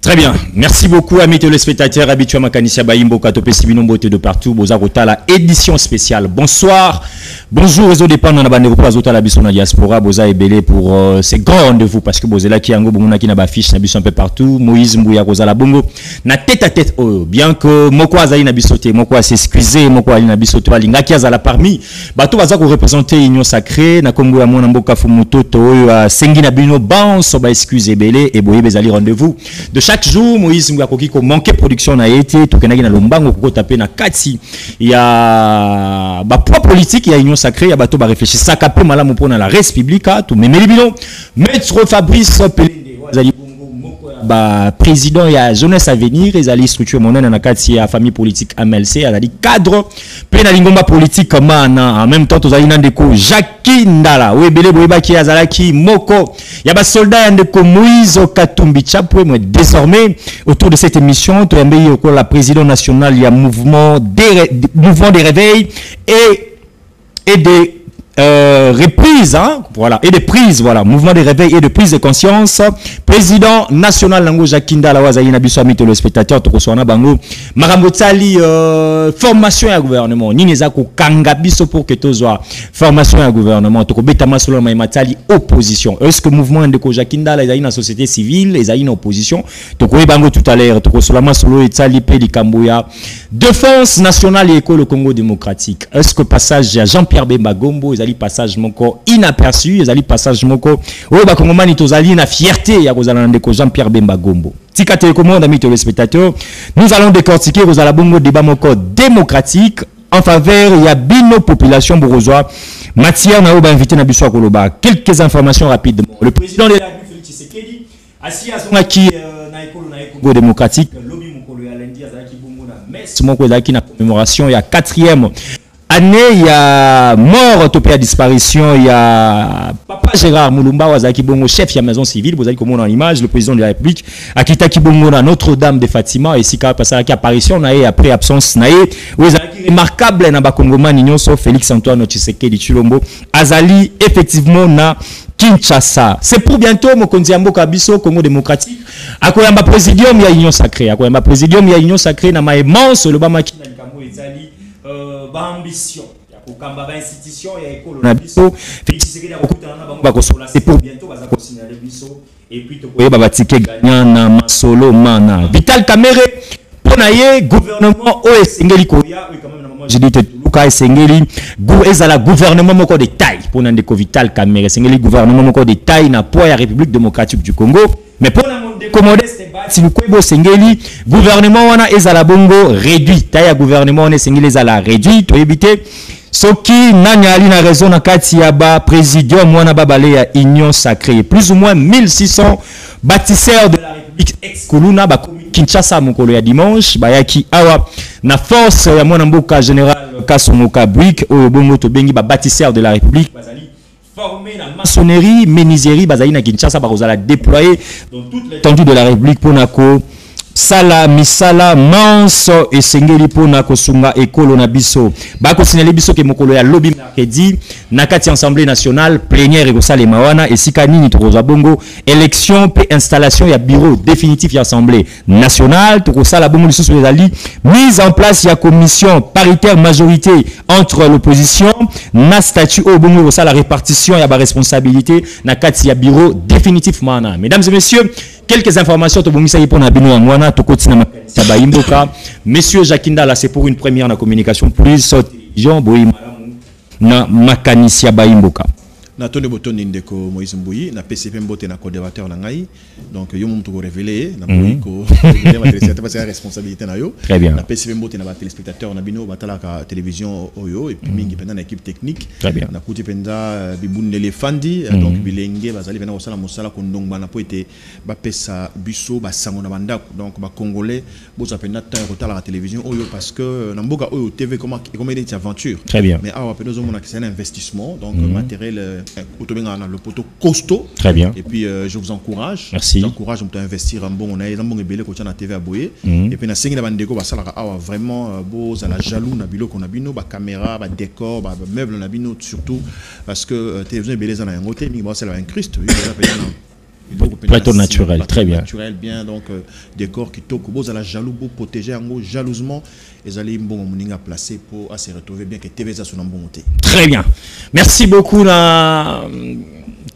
Très bien. Merci beaucoup, amis téléspectateurs, habitués à Makanisia Baimboka, Topé Sibinombote de partout, Bozarota, la édition spéciale. Bonsoir. Bonjour, réseau des panneaux, Nabandeko, Azota, la Bisson, la diaspora, Boza et Belé pour ces grands rendez-vous, parce que Bozela qui ango, Bongona qui n'a pas fiche, Nabisson un peu partout, Moïse Mbouya, Rosa, la Bongo, na tête à tête, bien que Moko Azaï Nabisote, Moko s'excuser, Moko Ali Nabisote, Lingaki Azala parmi, Bato Bazako représenter Union Sacrée, na Congo ya Mona Mboka Fumuto, Sengi Nabino, Bounce, ba excuse Belé, et Boye Bezali rendez-vous. De chaque jour, Moïse Mouyakoki ko manqué production na été, to kenaki na lombango ko taper na kati. Il y a ba propre politique, il y a Union Sacrée, il y a bato ba réfléchir ça capé malamu pona la République, tout memeli bino. Maître Fabrice Pelende, ba président ya jeunesse à venir, ezali structure monene na kati ya famille politique MLC, ezali cadre pe na lingomba politique mana en même temps tozali na ndeko Jackie Ndala webele boyeba ki azalaki moko ya ba soldat ya ndeko Moïse Katumbi Chapwe. Mais désormais autour de cette émission to yambe yoko la président national ya mouvement des réveils et des reprises, hein, voilà, et des prises, voilà, mouvement de réveil et de prise de conscience. Président national Nango Jakinda la Wazayina Bissami le spectateur Tokoswana Bango Marambotali formation à gouvernement Nineza ko kanga biso pour que tozoa formation à gouvernement Toko betama solo Matali opposition. Est-ce que mouvement de Jakinda la na société civile les aïna opposition Toko Bango tout à l'heure Toko solama solo etali pe likamboya défense nationale et école Congo démocratique. Est-ce que passage à Jean-Pierre Bemba Gombo ezali passage moko inaperçu, ezali passage moko o ba kongomani tozali na fierté ya kozala ndeko Jean-Pierre Bemba Gombo. Tika télécommande amis téléspectateurs, nous allons décortiquer kozala bongo débat moko démocratique en faveur ya bino population bourgeois. Matière na oba invité na biso koloba. Quelques informations rapidement. Le président de la République Félix Tshisekedi assis à son qui na école na Congo démocratique lobby mokolo ya lundi azalaki bongo na messe moko ezalaki na commémoration ya 4e année, il y a mort, topé à disparition, il y a Papa Gérard Moulumba, Wazaki Bongo, chef de la maison civile, vous avez comme on a l'image, le président de la République, Akita Kibongo, Notre-Dame de Fatima, et si quand passé à apparition, après absence, vous avez remarquable, na Bakongoma, Nignon, sauf Félix Antoine Tshisekedi Chilombo, Azali, effectivement, na Kinshasa. C'est pour bientôt, Mokonziambo Kabiso, Congo démocratique, à quoi il y a présidium, il y a Union Sacrée, à quoi il y a présidium, il y a Union Sacrée, na ma immense, le Bamaki, Ezali, ambition ya kokamba ba institution ya école na biso Félix Tshisekedi akokutana na bango bakosola c'est pour bientôt baza ko signaler biso et puis to koyeba batike gagnant na masolo mana Vital Kamerhe pona ye gouvernement o esengeli koya quand même na moment j'ai dit Luka esengeli ezala gouvernement moko de taille pona ndeko Vital Kamerhe esengeli gouvernement moko de taille na poids ya République démocratique du Congo. Mais pour la modeste si vous pouvez sengeli gouvernement wana ezala bongo réduit taille gouvernement on sengeli ezala réduit to éviter soki nani ali na raison na kati ya ba présidium wana babale ya Union Sacrée plus ou moins 1600 bâtisseurs de la République ex-Koluna ba Kinshasa mokolo ya dimanche bayaki awa na force ya mwana mboka général Kasomoka Brick o bongo to bengi ba bâtisseurs de la République bazali formé la maçonnerie, menuiserie, bazali na Kinshasa, bazala déployer dans toute l'étendue de la République pour nako sala misala manso et sengeli pour nako sunga ekolo na biso. Bako signalé biso ke mokolo ya lobby mercredi nakati assemblée nationale plénière et sala mawana et sikani ni toza bongo élection pe installation ya bureau définitif ya assemblée nationale to sala bongo lisusu ezali mise en place ya commission paritaire majorité entre l'opposition na statut au bongo sala répartition ya ba responsabilité nakati ya bureau définitif mana. Mesdames et messieurs, quelques informations to bomisa pour na bino ngwana to kotina makanisa Baimboka. Monsieur Jakinda là c'est pour une première na communication plus sur télévision boyi malamu na makanisia Baimboka. Na tone botoni ndeko Moïse Mbouyi na PCP mbote na coordinateur na ngai donc yo mum to révéler na boyi ko c'est la responsabilité na yo. Très bien. Na PCP mbote na ba téléspectateur na bino batala ka télévision oyo et puis mingi pendant équipe technique. Très bien. Na kuti penda bibunele fandi donc bilenge bazali bena osala mosala ko ndongba na po ete ba pesa biso ba sango na banda donc ba congolais boza penda ta retala la télévision oyo parce que na mboka oyo TV comment une aventure. Très bien. Mais awa pena zo mona que c'est un investissement donc matériel le poteau costaud. Très bien. Et puis je vous encourage. Merci. J'encourage à investir un bon on a un bon belé côté na TV à boyer. Et puis na sengi na bandeko ba sala vraiment beau à la jaloux na bilo qu'on a bino ba caméra ba décor ba meuble na bino surtout parce que télévision belé za na ngote mi ba sala un Christ Plateau naturel, très bien. Naturel, bien, donc décor qui toque, vous allez jaloux, vous protéger jalousement, et allez bon moninga placé pour se retrouver bien que TV ça soit bon côté. Très bien. Merci beaucoup na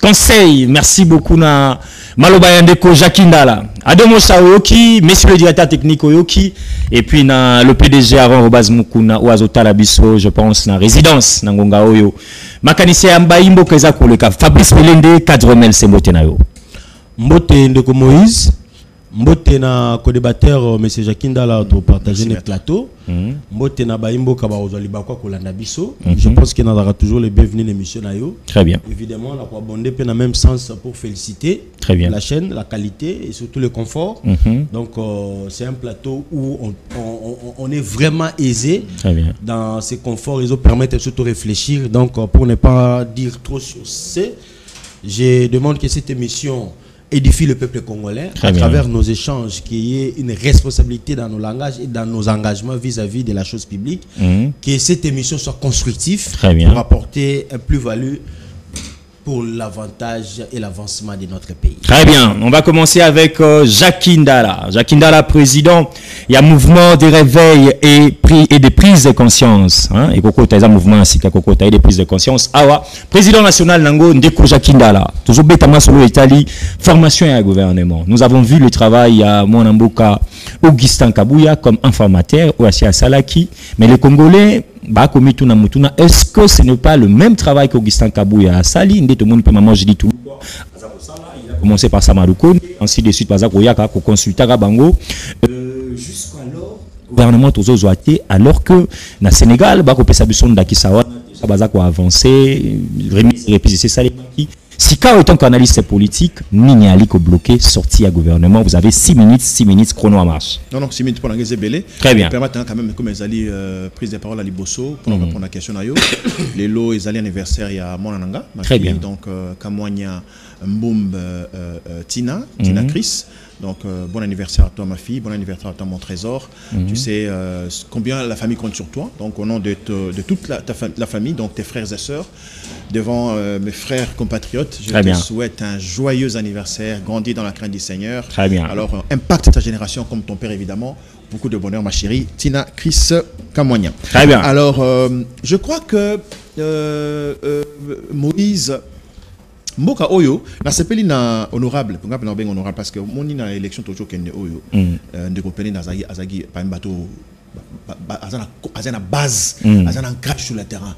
conseil, merci beaucoup na Malobayandeko Jakindala. Adomo Saoyoki, monsieur le directeur technique Oyoki, et puis na le PDG Aaron Robaz Mukuna Oazota Labiso, je pense na résidence na Ngonga Oyo. Makanisi Ambaimbo Keza Koleka, Fabrice Melende, cadre Mel Sembote na yo. Mbote Ndeko Moïse, Mbote na co-débatteur M. Jakindala pour partager les plateaux. Mbote na Baimbo Kabaozali Bakwa Kolanda Biso. Je pense qu'il y aura toujours les bienvenus l'émission na yo. Très bien. Évidemment, on a quoi bondé dans le même sens pour féliciter très bien la chaîne, la qualité et surtout le confort. Donc c'est un plateau où on est vraiment aisé dans ces conforts. Ils permettent surtout de réfléchir. Donc pour ne pas dire trop sur ce, je demande que cette émission édifie le peuple congolais à travers nos échanges, qu'il y ait une responsabilité dans nos langages et dans nos engagements vis-à-vis de la chose publique, que cette émission soit constructive pour apporter un plus-value pour l'avantage et l'avancement de notre pays. Très bien, on va commencer avec Jakindala. Jakindala, président, il y a mouvement de réveil et de prise de conscience. Hein? Et Koko Taïza mouvement ainsi qu'à Koko Taïza de prise de conscience. Awa, président national Nango Ndeko Jakindala. Toujours Betama Solo Italie, formation et un gouvernement. Nous avons vu le travail à Monamboka Augustin Kabouya comme informateur ou à Salaki. Mais les Congolais, est-ce que ce n'est pas le même travail qu'Augustin Kabouya à Sali? Il a commencé par Samaroukoun, ainsi de suite, pour consulter Bango. Jusqu'alors, le gouvernement Tozozoate, alors que dans le Sénégal, il a avancé, c'est ça les si quand étant qu'analyste politique, Nignali ko bloqué, sorti à gouvernement, vous avez 6 minutes chrono en marche. Non, 6 minutes pour l'anglais belé. Très bien. Permettant quand même comme ils allaient prise de parole à Liboso pour répondre à la question à yo. Les lots ils allaient anniversaire il y a Monananga. Très bien. Donc Kamwanya Mboum Tina Chris. Donc bon anniversaire à toi ma fille, bon anniversaire à toi mon trésor. Tu sais combien la famille compte sur toi. Donc au nom de toute la famille, donc tes frères et sœurs, devant mes frères compatriotes, je te souhaite un joyeux anniversaire, grandis dans la crainte du Seigneur. Très bien. Alors impacte ta génération comme ton père évidemment. Beaucoup de bonheur ma chérie Tina Chris Kamwanya. Très bien. Alors je crois que Moïse Mboka Oyo, na sepeli na honorable, honorable parce que mon na élection toujours kende Oyo, de kopeli na azagi pa mbato azana base, azana ancrage sur le terrain.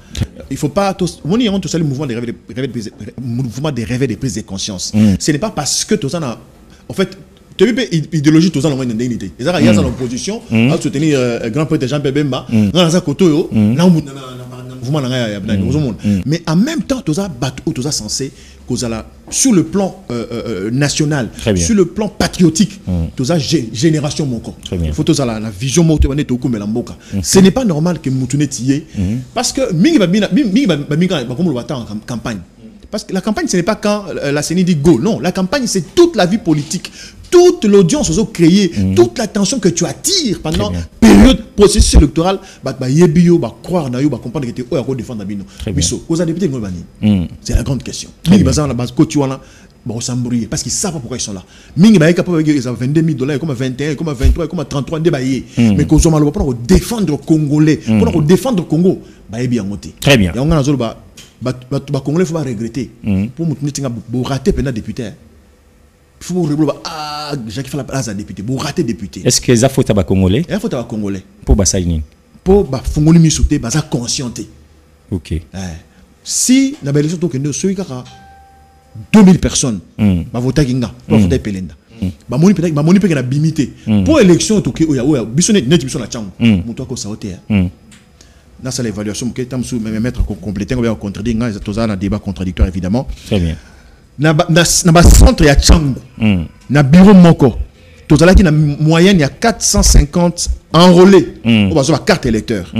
Il faut pas tous, mon on tous le mouvement des rêves de prise de conscience. Ce n'est pas parce que tous en fait tu as vu idéologie tous en une indemnité. Il y a dans l'opposition à soutenir grand prêtre Jean Bemba, dans la koto na mais en même temps tous a censé sur le plan national, sur le plan patriotique, tous a génération mon corps. Il faut tous la vision ce n'est pas normal que Moutouné tiye parce que campagne. Parce que la campagne, ce n'est pas quand la CENI dit go. Non, la campagne, c'est toute la vie politique. Toute l'audience aux autres créée, toute l'attention que tu attires pendant la période processus électoral, croire, comprendre que tu es défendre c'est la grande question. Parce qu'ils savent pourquoi ils sont là. Ils ont 22 000 $, comme 21, comme 23, comme 33 débaillés. Mais qu'on soit malheureux pour défendre le Congolais, pour défendre le Congo, très bien. Les Congolais, il faut pas regretter. Pour rater pendant député. Il faut Jacques fait la place à député. Pour rater député. Est-ce que ça faut tabac congolais? Il faut tabac congolais. Pour Bassaïni. Pour Fongoli Misouté, Baza conscienté. Ok. Si la belle élection, donc, nous sommes 2000 personnes. Bah voter Kinga, pour voter Pelenda. Bah moni peut-être na bimité. Pour élection, tout qui oya bisonné net bison la chang. Mon toi ko saoté. Là, c'est l'évaluation que tu as mettre compléter, on va contredire, il y a un débat contradictoire évidemment. Très bien. Dans le centre, il y a Tchang. Dans le bureau Moko, il y a moyenne, il y a 450 enrôlés. On va avoir carte électeur.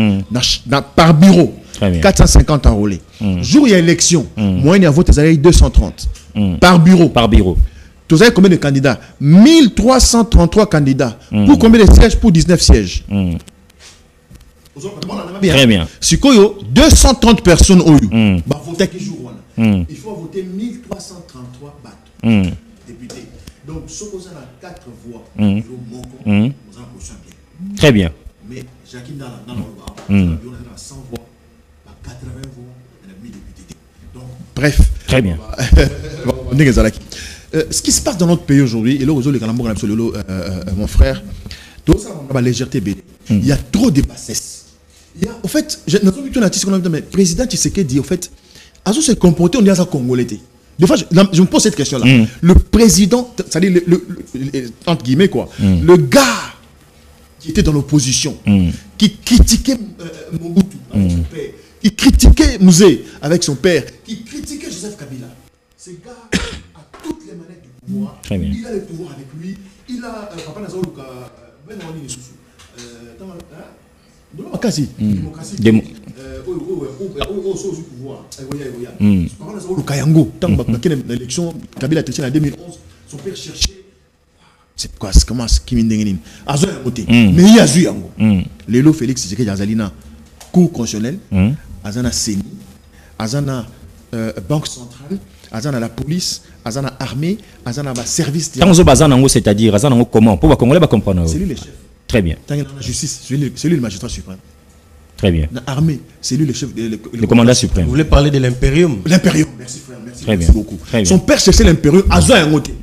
Par bureau, 450 enrôlés. Jour il y a élection, moyenne, il y a vote, il y a 230. Par bureau. Par bureau. Vous avez combien de candidats? 1333 candidats. Pour combien de sièges? Pour 19 sièges. Très bien. Si il y a 230 personnes au il faut voter 1333 bateaux. Donc, ce qu'on a 4 voix, vous avez une position bien. Très bien. Mais Jacques dans on a 100 voix, 80 voix, on a 1000 députés. Donc, bref. Très bien. Ce qui se passe dans notre pays aujourd'hui, et là, mon frère, la légèreté, il y a trop de bassesse. Au fait, le président Tshisekedi, au fait, à se comporter, on dit à sa Congolais. Des fois, je me pose cette question-là. Le président, c'est-à-dire, entre guillemets, quoi, le gars qui était dans l'opposition, qui critiquait Mobutu avec son père, qui critiquait Mouzé avec son père, qui critiquait Joseph Kabila. Ce gars a toutes les manettes du pouvoir. Très bien. Il a le pouvoir avec lui. Il a Papa Nazaoluka, démocratie. L'élection, Kabila a en 2011, son père cherchait. C'est quoi, c'est comment, qui m'a dit, mais il y a eu Lélo Félix Tshisekedi Azalina, cour constitutionnelle, Azana CENI, Azana Banque centrale, Azana la police, Azana armée, Azana service. C'est-à-dire, Azana comment? Pour Congolais comprendre. C'est lui le chef. Très bien. La justice, c'est lui le magistrat suprême. Très bien. L'armée, c'est lui le chef, le commandant suprême. Vous voulez parler de l'impérium? L'impérium, merci frère, merci, très merci bien. beaucoup. Très son bien. père cherchait l'impérium, Azwa un côté.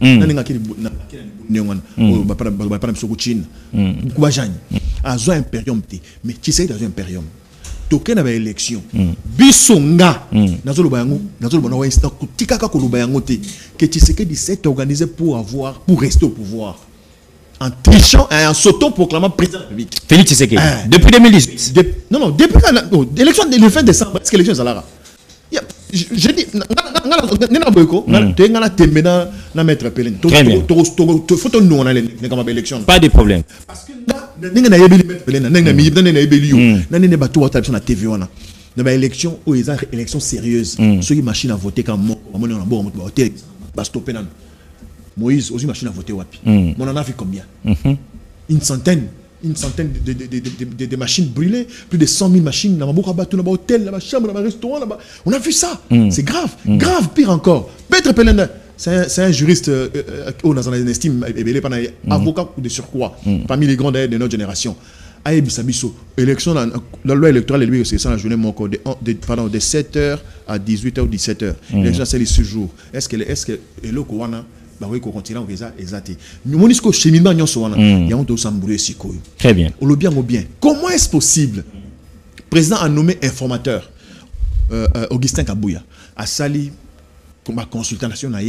Azwa impérium, mais tu sais, dans un impérium. Token avait élection. Bisonga, Nazolo Bayango, Nazolo Bonawa, Tikaka Kolubayango, que tu sais que s'est organisé pour rester au pouvoir. En trichant et en s'auto-proclamant président de la République. Félix Tshisekedi. Depuis 2018. Non, depuis l'élection le fin décembre, parce que l'élection est là. Je dis, pas de problème. Parce que là, l'élection, élection sérieuse. Ceux qui machine à voter quand Moïse, aussi machine à voter. On en a vu combien? Une centaine de machines brûlées, plus de 100 000 machines dans ma hôtel, dans ma chambre, dans ma restaurant. On a vu ça. C'est grave. Grave, pire encore. Petre Pelenda, c'est un juriste on estime avocat de surcroît, parmi les grands de notre génération. Élection, la loi électorale, lui, c'est ça la journée de 7h à 18h ou 17h. L'élection, c'est les 6 jours. Est-ce que le Kouana oui, continue exact. Nous disons cheminement il y a un dossier sikoyo. Très bien. Au bien. Comment est-ce possible? Le président a nommé informateur Augustin Kabouya à Sali comme consultant national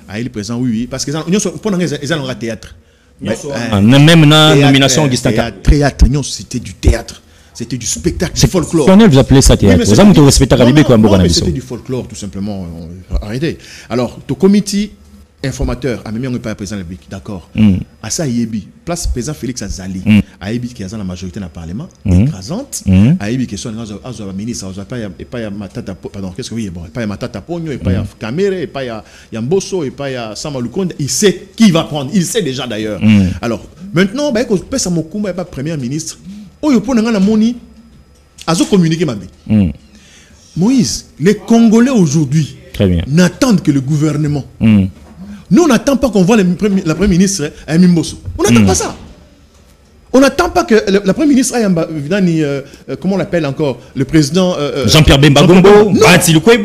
a le président oui parce que pendant ils ont un théâtre. Même la nomination Augustin Kabouya. C'était du théâtre. C'était du spectacle, du folklore. Vous appelez ça théâtre. C'était du folklore tout simplement. Arrêtez. Alors, le comité informateur a même pas président de la République, d'accord. À ça Yebi, place président Félix Azali, a Yebi qui est dans la majorité dans le Parlement, écrasante, a Yebi qui sont dans ministre, et pas ya Matata, pardon, qu'est-ce que oui, bon, pas ya Matata Pogno, et pas ya Kamere, et pas ya Mbosso, et pas ya Samalukonde, il sait qui va prendre, il sait déjà d'ailleurs. Alors, maintenant, bah, quand je passe à mon coup, pas premier ministre, oh, il faut que moni, à se communiquer ma vie. Moïse, les Congolais aujourd'hui n'attendent que le gouvernement. Nous, on n'attend pas qu'on voit la Première ministre à Mimboso. On n'attend pas ça. On n'attend pas que la Première ministre comment on l'appelle encore, le président Jean-Pierre Bemba Gombo. On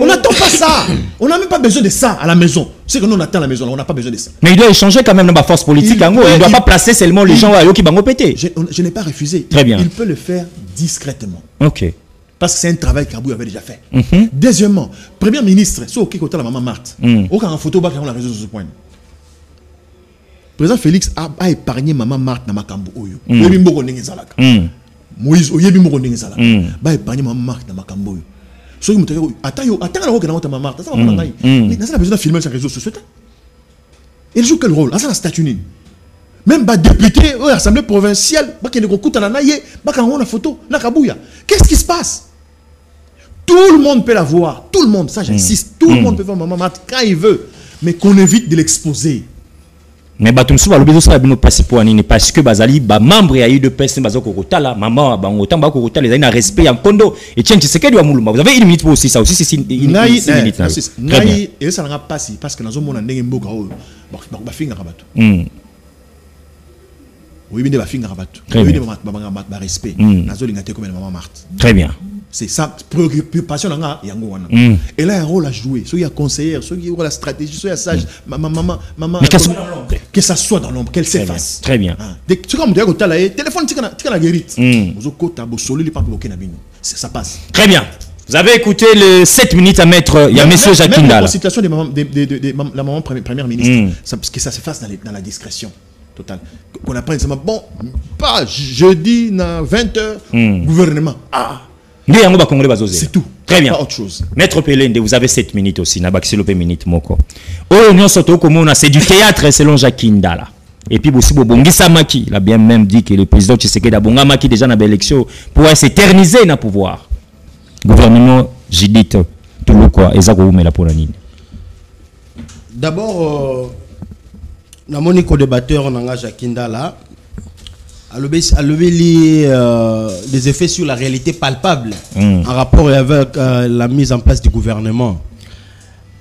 n'attend pas ça. On n'a même pas besoin de ça à la maison. C'est que nous, on attend à la maison. On n'a pas besoin de ça. Mais il doit échanger quand même dans la force politique. Il ne doit pas placer seulement les gens qui vont péter. Je n'ai pas refusé. Très bien. Il peut le faire discrètement. Ok. Parce que c'est un travail qu'Abou avait déjà fait. Deuxièmement, Premier ministre, c'est au côté de la maman Marthe. Aucun photo, on a raison sur ce point. Le président Félix a épargné maman Marthe dans Makambo. Moïse, a épargné maman Marthe dans Makambo. Attends, maman Marthe. Mais n'a pas besoin de filmer sur les réseaux sociaux. Il joue quel rôle? C'est la statue. Même député, l'Assemblée provinciale, la photo, qu'est-ce qui se passe? Tout le monde peut la voir, tout le monde, ça j'insiste, tout le monde peut voir maman Marthe quand il veut, mais qu'on évite de l'exposer. Mais batumsu ba lobezo ça bino passer pour anine parce que bazali ba membre ya UDPS bazoko kotala maman ba ngota ba kotala les na respect en kondo et tiens tu sais que doit muluma vous avez une minute pour aussi ça aussi c'est une minute ngai et ça n'aura pas si parce que nazo mona ndenge mboka o ba finga rabatu oui bine ba finga rabatu oui bine ba respect nazo lingate comme maman Marthe très bien. C'est ça, préoccupation dans yango wana. Et là, il y a un rôle à jouer. Soit il y a conseillère, soit il y a la stratégie, soit il y a sage. Maman. Que ça soit dans l'ombre, qu'elle s'efface. Très bien. Tu comme dire que téléphone, tu as la guérite. Ça passe. Très bien. Vous avez écouté les 7 minutes à mettre. Il y a M. Jakindala. La situation de la maman première ministre, parce que ça se fasse dans la discrétion totale. Qu'on apprenne seulement, bon, pas jeudi, 20h, gouvernement. C'est tout. Très bien. Pas autre chose. Maître Pelende, vous avez 7 minutes aussi. Nabaxilope minute moko. Oh, non, c'est du théâtre selon Jakindala. Et puis, aussi, Bongisa Maki, il a bien même dit que le président Tshisekedi Bonga Maki déjà dans l'élection pourrait s'éterniser dans le pouvoir. Gouvernement, j'ai dit tout le quoi. D'abord, dans mon co-débatteur, on a Jakindala. A levé les effets sur la réalité palpable en rapport avec la mise en place du gouvernement.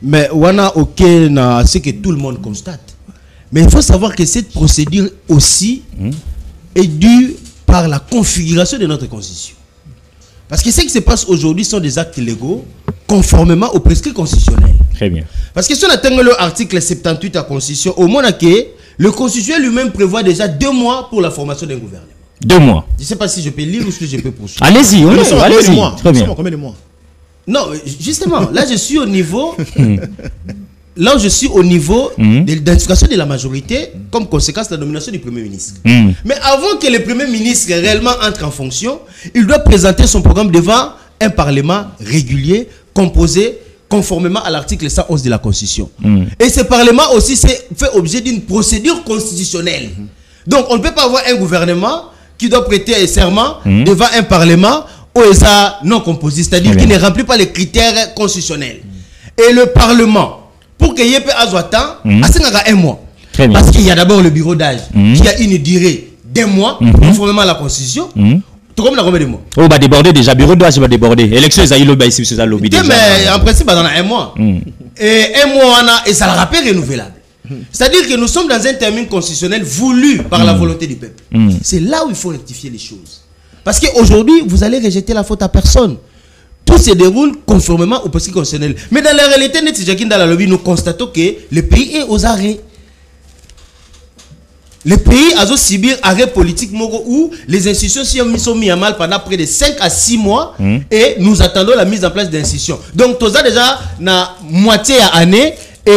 Mais on a ce que tout le monde constate. Mais il faut savoir que cette procédure aussi est due par la configuration de notre constitution. Parce que ce qui se passe aujourd'hui sont des actes légaux conformément aux prescrits constitutionnels. Très bien. Parce que si on atteint l'article 78 de la Constitution, au moins le Constitution lui-même prévoit déjà 2 mois pour la formation d'un gouvernement. 2 mois. Je ne sais pas si je peux lire ou si je peux poursuivre. Allez-y, allez-y. Très bien. Combien de mois? Non, justement, là je suis au niveau... Là où je suis au niveau de l'identification de la majorité comme conséquence de la nomination du Premier ministre. Mais avant que le Premier ministre réellement entre en fonction, il doit présenter son programme devant un Parlement régulier, composé conformément à l'article 111 de la Constitution. Et ce Parlement aussi fait objet d'une procédure constitutionnelle. Donc on ne peut pas avoir un gouvernement qui doit prêter serment devant un Parlement non composé, c'est-à-dire qui ne remplit pas les critères constitutionnels. Et le Parlement, pour qu'il y ait un mois. Parce qu'il y a d'abord le bureau d'âge qui a une durée d'1 mois, conformément à la Constitution. Comme la de mois. Oh, bah déborder déjà, bureau d'âge va déborder. Élection, ils ont ici, c'est ça lobby déjà. Mais en principe, dans 1 mois. Et 1 mois, et ça le rappelle renouvelable. C'est-à-dire que nous sommes dans un terme constitutionnel voulu par la volonté du peuple. C'est là où il faut rectifier les choses. Parce qu'aujourd'hui, vous allez rejeter la faute à personne. Tout se déroule conformément au prescrit constitutionnel. Mais dans la réalité, nous constatons que le pays est aux arrêts. Le pays a subi arrêt politique où les institutions sont mises à mal pendant près de 5 à 6 mois et nous attendons la mise en place d'institutions. Donc, tout ça déjà, na moitié à année et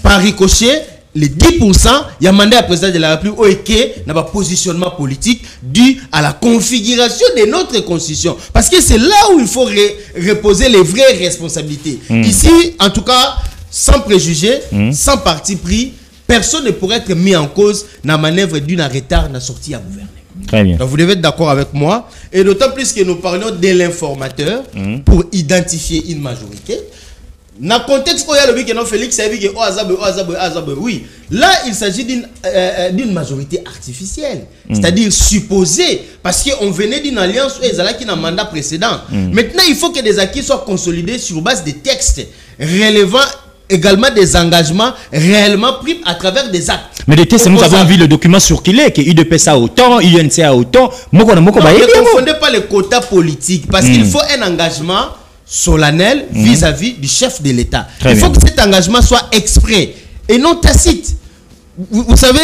par ricochet, les 10%, il y a mandat à président de la République qui n'a pas positionnement politique dû à la configuration de notre constitution. Parce que c'est là où il faut reposer les vraies responsabilités. Ici, en tout cas, sans préjugés, sans parti pris, personne ne pourrait être mis en cause dans la manœuvre d'une retard dans la sortie à gouverner. Très bien. Donc vous devez être d'accord avec moi. Et d'autant plus que nous parlons de l'informateur pour identifier une majorité. Dans le contexte où il y a le but que Félix a dit que oui, là il s'agit d'une majorité artificielle, c'est-à-dire supposée, parce qu'on venait d'une alliance où ils avaient un mandat précédent. Maintenant, il faut que des acquis soient consolidés sur base des textes relevant également des engagements réellement pris à travers des actes. Mais les tests, nous avons vu le document sur qu'il est, que UDPS a autant, UNC a autant. Ne confondez pas les quotas politiques, parce qu'il faut un engagement solennel vis-à-vis du chef de l'État. Il faut que cet engagement soit exprès et non tacite. Vous savez,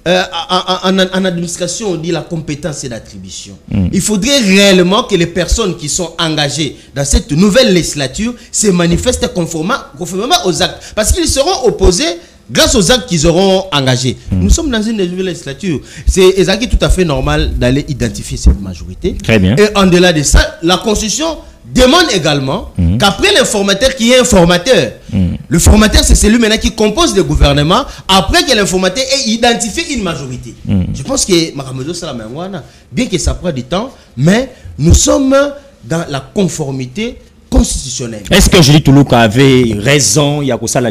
en administration, on dit la compétence et l'attribution. Il faudrait réellement que les personnes qui sont engagées dans cette nouvelle législature se manifestent conformément aux actes. Parce qu'ils seront opposés grâce aux actes qu'ils auront engagés. Nous sommes dans une nouvelle législature. C'est tout à fait normal d'aller identifier cette majorité. Très bien. Et en delà de ça, la Constitution demande également qu'après l'informateur qu'il y ait un formateur. Le formateur, c'est celui maintenant qui compose le gouvernement après que l'informateur ait identifié une majorité. Je pense que Maramedo Salamangwana, bien que ça prend du temps, mais nous sommes dans la conformité constitutionnelle. Est-ce que Julie Toulouka avait raison? Il y a ça là,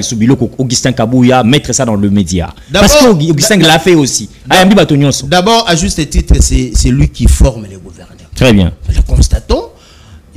Augustin Kabouya, mettre ça dans le média. Parce que Augustin l'a fait aussi. D'abord, à juste titre, c'est lui qui forme les gouverneurs. Très bien. Le constatons.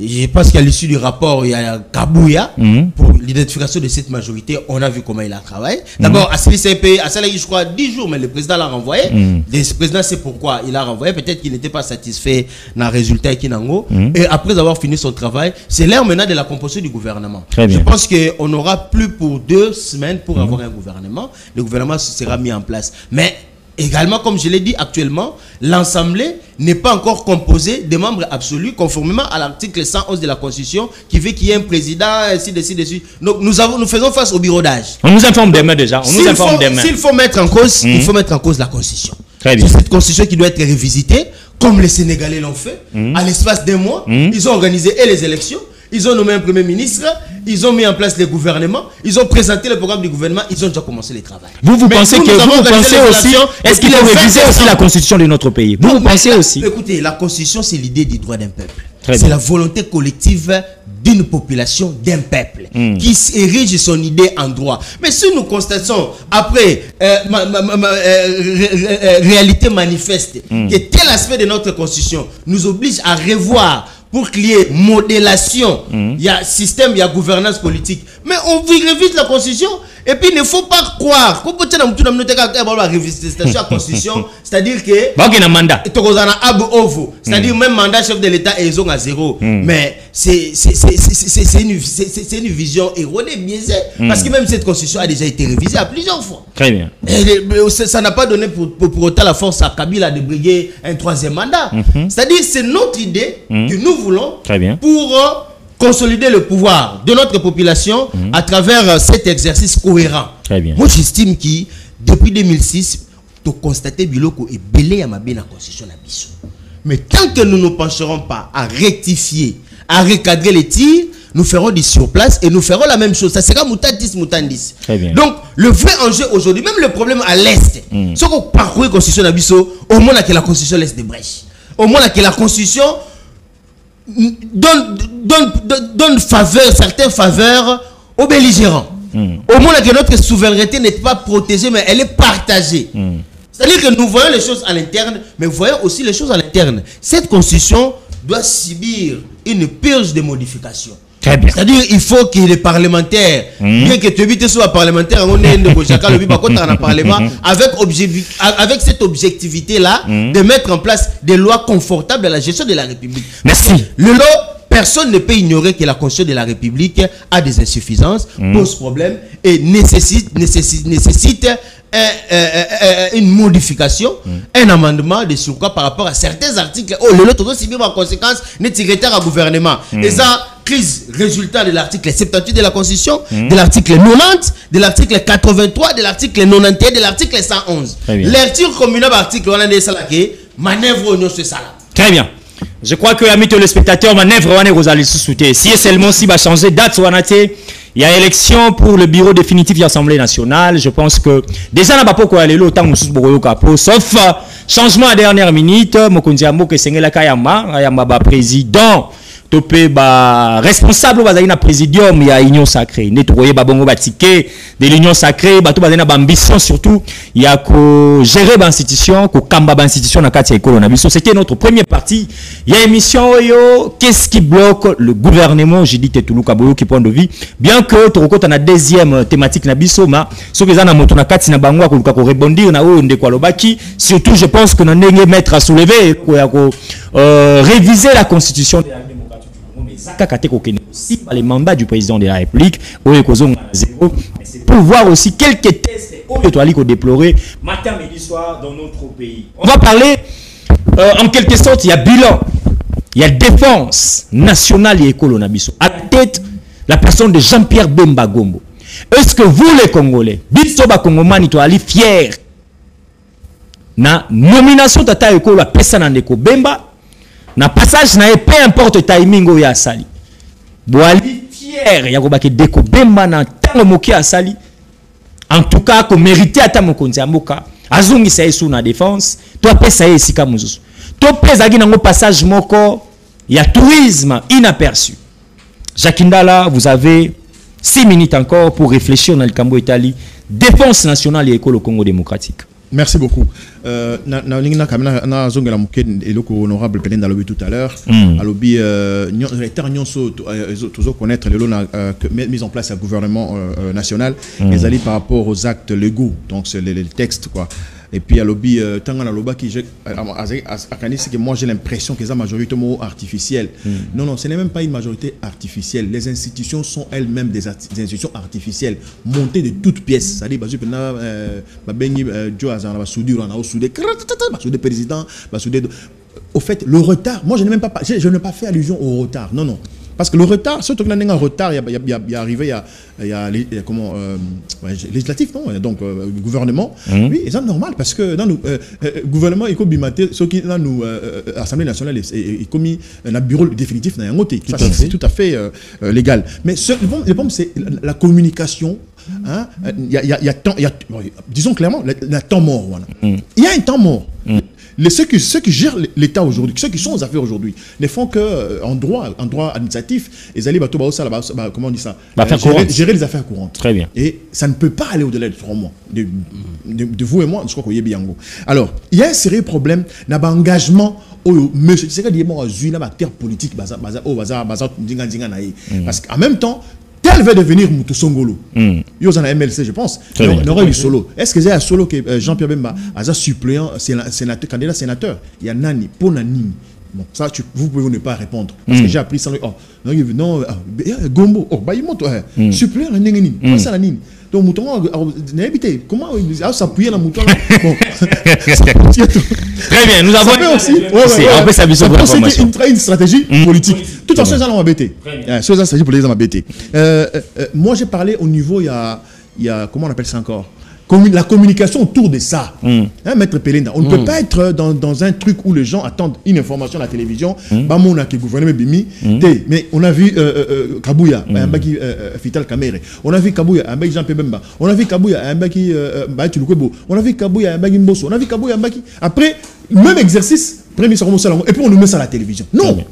Je pense qu'à l'issue du rapport, il y a Kabouya pour l'identification de cette majorité. On a vu comment il a travaillé. D'abord, à CP, à Salahi, je crois, 10 jours, mais le président l'a renvoyé. Le président sait pourquoi il a renvoyé. Peut-être qu'il n'était pas satisfait d'un résultat Kinango. Et après avoir fini son travail, c'est l'heure maintenant de la composition du gouvernement. Je pense qu'on n'aura plus pour 2 semaines pour avoir un gouvernement. Le gouvernement sera mis en place. Mais également, comme je l'ai dit actuellement, l'Assemblée n'est pas encore composée de membres absolus, conformément à l'article 111 de la Constitution, qui veut qu'il y ait un président, ainsi de suite. Donc, nous faisons face au bureau d'âge. On nous informe demain déjà. S'il faut mettre en cause, il faut mettre en cause la Constitution. C'est cette Constitution qui doit être révisitée, comme les Sénégalais l'ont fait. À l'espace d'un mois, ils ont organisé les élections. Ils ont nommé un premier ministre, ils ont mis en place les gouvernements, ils ont présenté le programme du gouvernement, ils ont déjà commencé les travaux. Vous pensez aussi, est-ce qu'il faut réviser aussi la constitution de notre pays? Vous pensez aussi? Écoutez, la constitution, c'est l'idée du droit d'un peuple. C'est la volonté collective d'une population, d'un peuple, qui érige son idée en droit. Mais si nous constatons, après réalité manifeste, que tel aspect de notre constitution nous oblige à revoir pour qu'il y ait modélation, il y a système, il y a gouvernance politique. Mais on révise la constitution et puis il ne faut pas croire qu'on peut réviser la constitution, c'est-à-dire que c'est-à-dire même mandat chef de l'État et ils ont à 0. Mais c'est une vision erronée, biaisée, parce que même cette constitution a déjà été révisée à plusieurs fois. Très bien. Et ça n'a pas donné pour autant la force à Kabila de briguer un 3e mandat. C'est-à-dire c'est notre idée que nous voulons pour consolider le pouvoir de notre population à travers cet exercice cohérent. Très bien. Moi, j'estime que depuis 2006, tu constates biloko et belé à ma bien la constitution la biso. Mais tant que nous ne pencherons pas à rectifier, à recadrer les tirs, nous ferons du surplace et nous ferons la même chose. Ça sera moutandis, moutandis. Donc, le vrai enjeu aujourd'hui, même le problème à l'Est, c'est qu'on parcourt la constitution la biso, au moins que la constitution laisse des brèches. Au moins que la constitution donne faveur, certaines faveurs aux belligérants. Au moins que notre souveraineté n'est pas protégée, mais elle est partagée. C'est-à-dire que nous voyons les choses à l'interne, mais voyons aussi les choses à l'interne. Cette constitution doit subir une purge de modifications. C'est-à-dire qu'il faut que les parlementaires, bien que tu évites sur les parlementaires, on est un parlement avec cette objectivité-là de mettre en place des lois confortables à la gestion de la République. Merci. Personne ne peut ignorer que la Constitution de la République a des insuffisances, pose problème et nécessite une modification, un amendement de surcroît par rapport à certains articles. Oh, le lot aussi bien en conséquence n'est secrétaire à gouvernement. Et ça, crise résultat de l'article 78 de la Constitution, de l'article 90, de l'article 83, de l'article 91, de l'article 111. L'article communal article, on a des salariés, manœuvre au nom de ça. Très bien. Je crois que, amis téléspectateurs, manœuvre, on est Rosalie sous-souté. Si seulement si va changer date, il y a élection pour le bureau définitif de l'Assemblée nationale. Je pense que déjà, on n'a pas quoi aller l'autant sauf changement à dernière minute. Mokonzi Ambo que Sengela Kayama, président. Topé responsable na présidium il y a union sacrée nettoyer babongo batike de l'union sacrée bato bazana ambition surtout il y a ko gérer l'institution ko kamba institution na kati ya école na biso. C'était notre première partie. Il y a émission yo qu'est-ce qui bloque le gouvernement Judith Toulouka Boyo qui point de vie bien que tu na deuxième thématique na biso ma so que na moto na kati na bango ko rebondir na o ndeko alobaki surtout je pense que na ndenge mettre à soulever ko ya ko réviser la constitution de la aussi par les mandats du président de la République c'est pour voir aussi quelques tests qu'on déplorer matin, midi, soir dans notre pays. On va parler en quelque sorte, il y a bilan, il y a défense nationale et écolonabiso. À la tête, la personne de Jean-Pierre Bemba Gombo. Est-ce que vous les Congolais, Bitsoba Kongomani, tu allez fier na nomination tata école à Pessana Ndeko Bemba na passage na peu importe timing ya sali boali fier ya ko baki Deko Bemba na tango moki ya sali en tout cas ko mériter ata mokonzi amoka azungi sa yesu na défense to pesa esika muzusu to pesa gi nango passage moko ya tourisme inaperçu. Jacques Ndala, vous avez 6 minutes encore pour réfléchir dans le Cambo Italie. Défense nationale et école au Congo démocratique. Merci beaucoup. Na zonga la muke eloko honorable Penen Dalobi tout à l'heure. Alobi toujours connaître les mise en place un gouvernement national. Les alliés par rapport aux actes légaux, donc c'est les textes quoi. Et puis à lobby Tangana Loba qui que moi j'ai l'impression que c'est une majorité artificielle. Non, ce n'est même pas une majorité artificielle. Les institutions sont elles-mêmes des institutions artificielles montées de toutes pièces. C'est-à-dire président, au fait, le retard, moi je n'ai même pas, je n'ai pas fait allusion au retard. Non. Parce que le retard, surtout que un retard, il y a arrivé, il y a comment, législatif, non? Donc, gouvernement, oui, c'est normal, parce que dans le gouvernement, il y ceux qui dans nous, Assemblée nationale, il commis un bureau définitif, c'est tout à fait légal. Mais le problème, c'est la communication. Disons clairement, il y a temps mort. Il y a un temps mort. Ceux qui gèrent l'État aujourd'hui, ceux qui sont aux affaires aujourd'hui, ne font que en droit administratif, ils allaient comment on dit ça, gérer les affaires courantes. Très bien. Et ça ne peut pas aller au-delà de 3 mois. De vous et moi, je crois qu'il y a bien. Alors, il y a un sérieux problème d'engagement. Monsieur, c'est que une acteur politique, parce qu'en même temps, tel va devenir Moutou Songolo. Il y a un MLC, je pense. Il y aura eu solo. Est-ce que c'est un solo que Jean-Pierre Bemba a suppléant sénateur, candidat sénateur? Il y a Nani, Ponani. Bon, ça, vous pouvez ne pas répondre. Parce que j'ai appris ça. Non, Gombo, suppléant la Nini. Comment ça la Nini? Donc, Mouton, comment s'appuyer dans Mouton? Très bien, nous avons aussi. Après, ça une stratégie politique. De toute façon, ça va m'embêter. C'est une stratégie politique, ça va m'embêter. Moi, j'ai parlé au niveau, il y a comment on appelle ça encore? La communication autour de ça. Maître Pelenda, on ne peut pas être dans un truc où les gens attendent une information à la télévision. Mais on a vu Kabouya, Fital Kamere. On a vu Kabouya, Jean-Pierre Bemba. On a vu Kabouya, on a vu Kabouya, Mbosso. On a vu Kabouya, après, même exercice, premier et puis on nous met ça à la télévision. Non.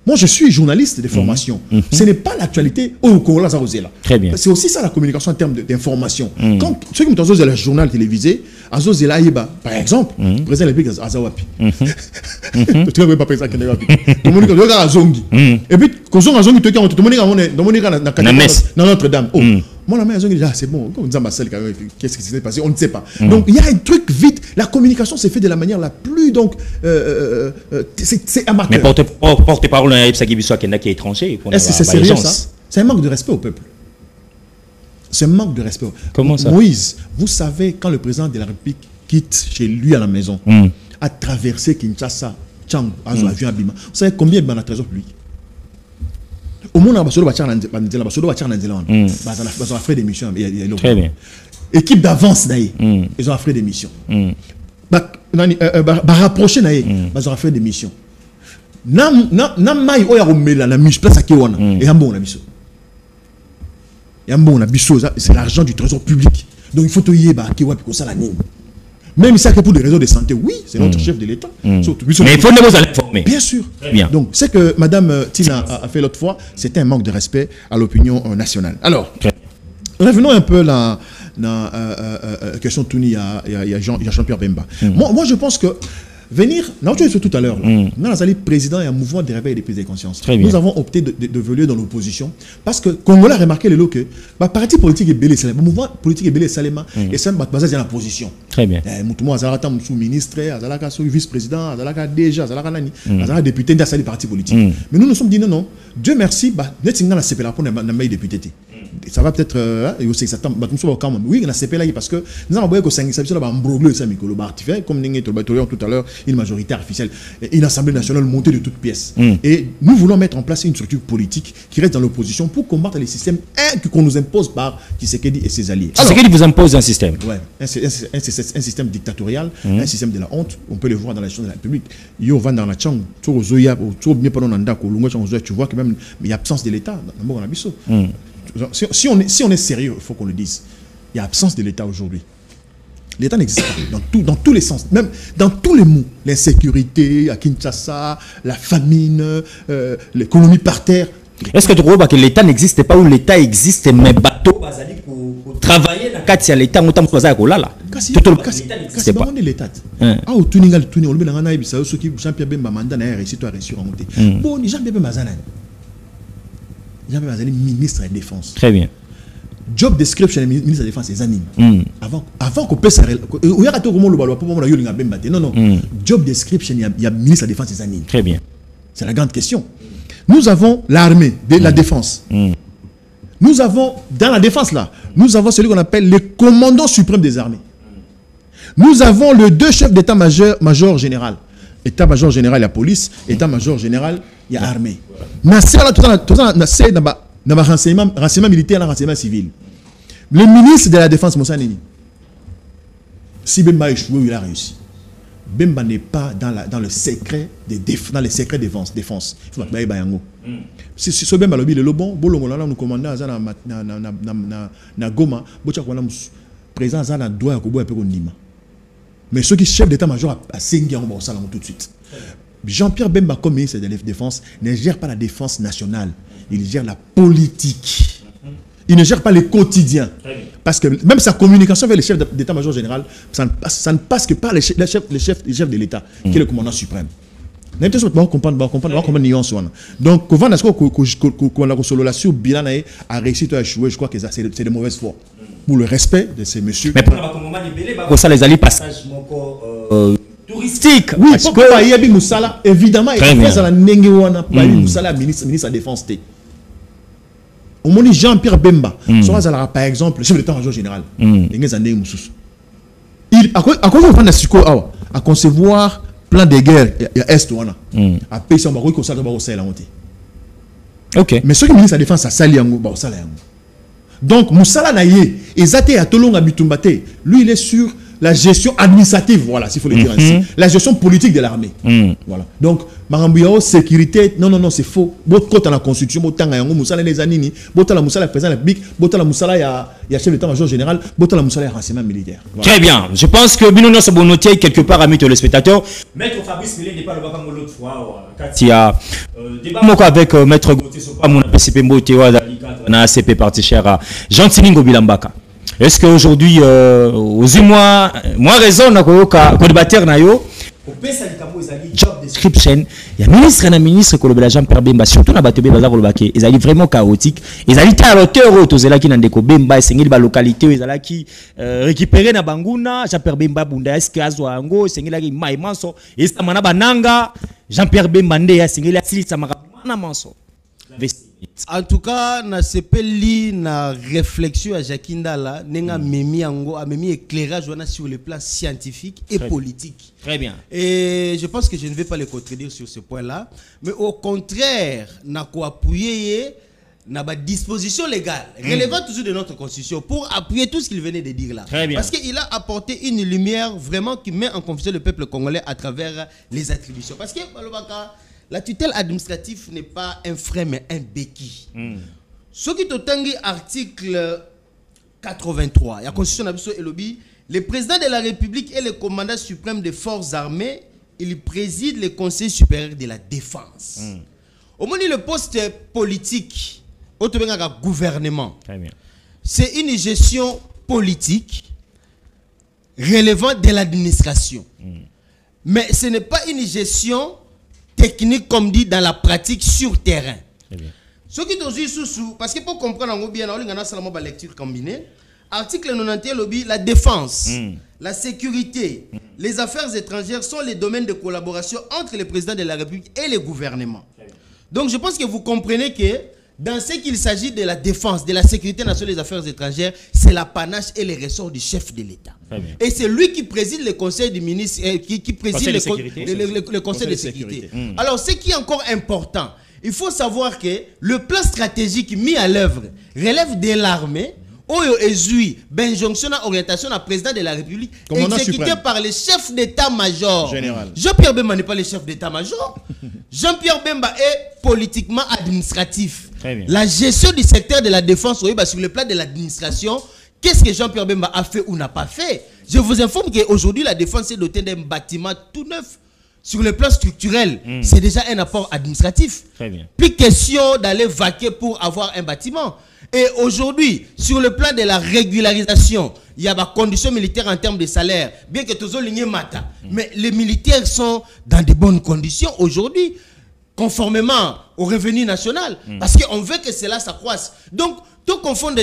Moi, je suis journaliste de formation. Ce n'est pas l'actualité au Congo. Très bien. C'est aussi ça la communication en termes d'information. Quand ceux qui me disent le journal télévisé, par exemple, le président de la République Azawapi. Tu ne peux pas président de la République. Et puis, quand on a Zongi, tout le monde est dans Notre-Dame. Moi, la mère, c'est bon, qu'est-ce qui s'est passé? On ne sait pas. Donc, il y a un truc vite. La communication s'est faite de la manière la plus. Donc, c'est amateur. Mais porte-parole d'un Ebsagibiso qui est étranger. Est-ce que c'est sérieux ça? C'est un manque de respect au peuple. C'est un manque de respect. Comment ça? Moïse, vous savez, quand le président de la République quitte chez lui à la maison, a traversé Kinshasa, Tchang, avion Abima, vous savez combien de trésor lui? Au monde, ils ont fait des missions. Très bien. Équipe d'avance, ils ont fait des missions. Rapprocher, ils ont fait des missions. C'est l'argent du trésor public. Donc il faut te y aller. Même si c'est pour des raisons de santé, oui, c'est notre chef de l'État. Mais il faut nous informer. Bien sûr. Bien. Donc, c'est que Mme Tina a fait l'autre fois, c'était un manque de respect à l'opinion nationale. Alors, revenons un peu à la question de Touni, il y a Jean-Pierre Bemba. Moi, je pense que venir, tu as dit tout à l'heure, nous avons président et un mouvement de réveil et de prise de conscience. Nous avons opté de voler dans l'opposition parce que Congolais a remarqué le que le parti politique est belé, le mouvement politique est belé, et ça est basé dans la position. Très bien. Moutouma Azarata sous ministre, Azalaka sous vice-président, Azalaka déjà, Azalaka nani, Azalaka député dans les partis politiques. Mais nous nous sommes dit non, Dieu merci, net singa la CPLA pour n'amener député. Ça va peut-être oui, on a CPLA parce que nous avons que 5 ça va embrouiller ça Mikolo Bartifé comme nous tout à l'heure une majorité artificielle, une assemblée nationale montée de toutes pièces. Et nous voulons mettre en place une structure politique qui reste dans l'opposition pour combattre les systèmes qu'on nous impose par Tshisekedi et ses alliés. Tshisekedi vous impose un système. Ouais, un système dictatorial, un système de la honte. On peut le voir dans la gestion de la République. Yo va dans la Tchang, tu vois que même il y a absence de l'État dans la Bisso. Si on est sérieux, il faut qu'on le dise. Il y a absence de l'État aujourd'hui. L'État n'existe pas dans tous les sens, même dans tous les mots. L'insécurité à Kinshasa, la famine, l'économie par terre, Est-ce que tu crois que l'État n'existe pas ou l'État existe, mais bateau pour travailler dans le cadre de l'État, on t'a choisi à là. C'est pas l'État. Ah, au tuningal, tuning, on le met dans un épisode, ceux qui Jean-Pierre Bemba mandat n'a réussi à réussir à monter. Bon, Jean-Pierre Bemba Zanan. Jean-Pierre Bemba Zanan, ministre de la Défense. Très bien. Job description ministre de la Défense, c'est anime. Avant qu'on puisse s'arrêter, il y a tout le monde le pour moi, non, non. Job description, il y a ministre de la Défense, c'est anime. Très bien. C'est la grande question. Nous avons l'armée de la défense. Nous avons, dans la défense là, nous avons celui qu'on appelle le commandant suprême des armées. Nous avons les deux chefs d'état-major général. État-major général, il y a police. État-major général, il y a armée. Dans le renseignement militaire et le renseignement civil. Le ministre de la Défense, Moussa Nini, si Bemba échoue, il a réussi. Bemba n'est pas dans le secret dans les secrets de défense. Il faut que Bayango. Si ce Bemba lobby le bon, nous commandons na Goma, président Zana doit ko boy pe Nima. Mais ceux qui chef d'état-major à Sengi en Salam tout de suite. Jean-Pierre Bemba comme ministre de la Défense ne gère pas la défense nationale, il gère la politique. Il ne gère pas le quotidien. Parce que même sa communication avec le chef d'état-major général, ça ne passe que par le chef de l'État, qui est le commandant suprême. Donc, quand on a solo là-dessus, Bilan a réussi à échouer, je crois que c'est de mauvaise foi. Pour le respect de ces messieurs. Mais pour ça, les alliés passages touristique. Oui, parce que il y a Moussala, évidemment, il y a Moussala, ministre de la Défense. Au moment Jean-Pierre Bemba, par exemple, le chef d'état-major général, il a concevoir plan de guerre à Est, à pays sans barreau, ça va au ok. Mais ceux qui ministre de la Défense, ça sali yango, bah ça donc Moussala Naye, Ezate à Tolonga Bitumbate, lui il est sur la gestion administrative, voilà, s'il faut le dire ainsi. La gestion politique de l'armée. Voilà. Donc, Marambuyao, sécurité, non, c'est faux. Quand on a la constitution, Botanga Yango, Moussala les Anini, Botala Moussala président de la République, Botala Moussala, il y a chef d'état-major général, Botala Moussala, il y a renseignement militaire. Voilà. Très bien. Je pense que Binono Sabonotier, quelque part, amis téléspectateurs. Maître Fabrice Mélé n'est pas le Bakango l'autre fois. Il y a débat avec Maître Gauthier Sopa, mon PCP Mbotewa, na ACP parti cher à Jean-Tiningo Bilambaka. Est-ce qu'aujourd'hui, aux moi raison, qu'on débattre na yo, job description, il y a ministre que le Jean-Pierre Bemba, surtout na bateau Bemba Zakolobake, ils allaient vraiment chaotique. Ils allaient à l'auteur aux Zelaki Nandeko Bemba, c'est une localité, ils allaient qui récupérer na Banguna, Jean-Pierre Bemba Bunda, est-ce que Azoango, c'est une maï manso, et ça mana bananga, Jean-Pierre Bemba Ndé, c'est une sili samara manso. En tout cas, na sepeli na réflexion à Jakinda là, nenga memi ango, a memi éclairage sur le plan scientifique et politique. Très bien. Et je pense que je ne vais pas le contredire sur ce point-là, mais au contraire, n'a quoi appuyer na ba disposition légale relevant toujours de notre constitution pour appuyer tout ce qu'il venait de dire là. Très bien. Parce qu'il a apporté une lumière vraiment qui met en confusion le peuple congolais à travers les attributions. Parce que la tutelle administrative n'est pas un frein, mais un béquille. Ce qui est article 83, la Constitution et le président de la République est le commandant suprême des forces armées. Il préside le Conseil supérieur de la défense. Au moins, le poste politique, au gouvernement, c'est une gestion politique relevant de l'administration. Mais ce n'est pas une gestion technique comme dit dans la pratique sur terrain. Ce qui est sous parce que pour comprendre bien, on a seulement la lecture combinée. Article 91 lobby, la défense, la sécurité, les affaires étrangères sont les domaines de collaboration entre le président de la République et le gouvernement. Donc je pense que vous comprenez que dans ce qu'il s'agit de la défense, de la sécurité nationale et des affaires étrangères, c'est l'apanage et les ressorts du chef de l'État. Et c'est lui qui préside le conseil du ministre, qui préside le conseil de sécurité. Alors, ce qui est encore important, il faut savoir que le plan stratégique mis à l'œuvre relève de l'armée, Oyo Ezui, Benjonction à orientation à président de la République, exécuté par le chef d'état-major. Jean-Pierre Bemba n'est pas le chef d'état-major. Jean-Pierre Bemba est politiquement administratif. La gestion du secteur de la défense, sur le plan de l'administration, qu'est-ce que Jean-Pierre Bemba a fait ou n'a pas fait? Je vous informe qu'aujourd'hui, la défense est dotée d'un bâtiment tout neuf. sur le plan structurel, c'est déjà un apport administratif. Très bien. Plus question d'aller vaquer pour avoir un bâtiment. Et aujourd'hui, sur le plan de la régularisation, il y a des conditions militaires en termes de salaire, bien que tous les mata. Mais les militaires sont dans de bonnes conditions aujourd'hui, conformément au revenu national, parce qu'on veut que cela s'accroisse. Donc, tout confondre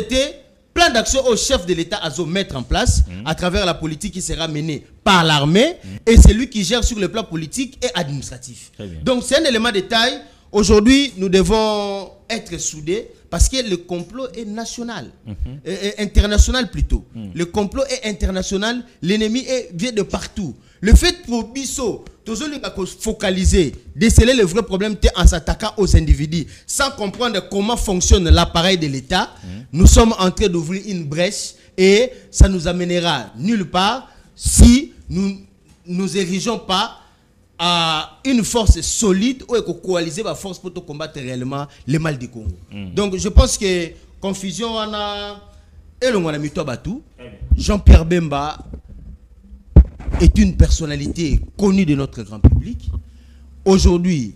plan d'action au chef de l'État à mettre en place à travers la politique qui sera menée par l'armée et c'est lui qui gère sur le plan politique et administratif. Donc c'est un élément de taille. Aujourd'hui, nous devons être soudés parce que le complot est national, international plutôt. Le complot est international, l'ennemi vient de partout. Le fait pour Bissot, toujours focaliser, déceler le vrai problème en s'attaquant aux individus, sans comprendre comment fonctionne l'appareil de l'État, nous sommes en train d'ouvrir une brèche et ça nous amènera nulle part si nous nous érigeons pas à une force solide ou coaliser la force pour combattre réellement le mal du Congo. Donc je pense que confusion on a et le mon ami Tobatou, Jean-Pierre Bemba est une personnalité connue de notre grand public. Aujourd'hui,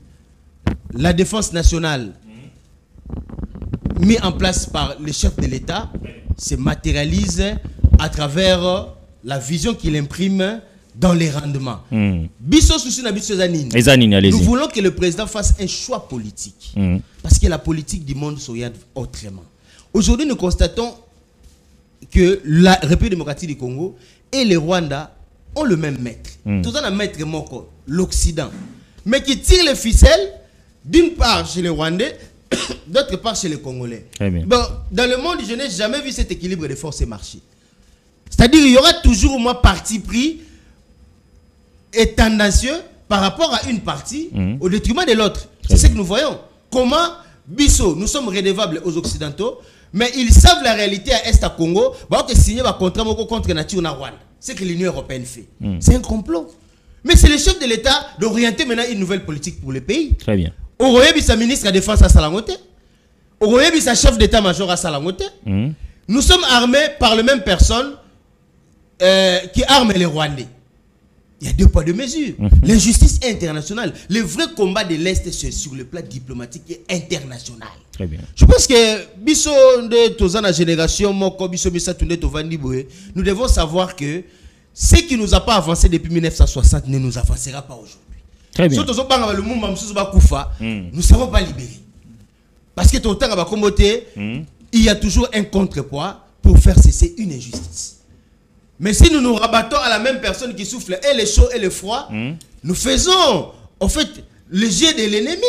la défense nationale mise en place par le chef de l'État se matérialise à travers la vision qu'il imprime dans les rendements. Nous voulons que le président fasse un choix politique. Parce que la politique du monde s'oriente autrement. Aujourd'hui, nous constatons que la République démocratique du Congo et le Rwanda ont le même maître. Tout ça, un maître Moko, l'Occident. Mais qui tire les ficelles, d'une part chez les Rwandais, d'autre part chez les Congolais. Bon, dans le monde, je n'ai jamais vu cet équilibre de forces et marché. C'est-à-dire qu'il y aura toujours moins parti pris et tendancieux par rapport à une partie au détriment de l'autre. C'est ce que nous voyons. Comment Bissot, nous sommes redevables aux Occidentaux, mais ils savent la réalité à Est à Congo, bah, signer un contrat contre nature na Rwanda. C'est ce que l'Union européenne fait. C'est un complot. Mais c'est le chef de l'État d'orienter maintenant une nouvelle politique pour le pays. Très bien. Oroyebi sa ministre de la Défense à Salangote. Oroyebi sa chef d'état-major à Salangote. Nous sommes armés par les mêmes personnes qui arment les Rwandais. Il y a deux poids, deux mesures. L'injustice est internationale. Le vrai combat de l'Est, c'est sur le plan diplomatique et international. Très bien. Je pense que Bisso de Tozana génération, Moko, Bisso Bissa Tunde Tovandi Boé, nous devons savoir que ce qui ne nous a pas avancé depuis 1960 ne nous avancera pas aujourd'hui. Très bien. Si nous ne serons pas libérés. Parce que tout le temps, il y a toujours un contrepoids pour faire cesser une injustice. Mais si nous nous rabattons à la même personne qui souffle et le chaud et le froid, nous faisons en fait le jeu de l'ennemi.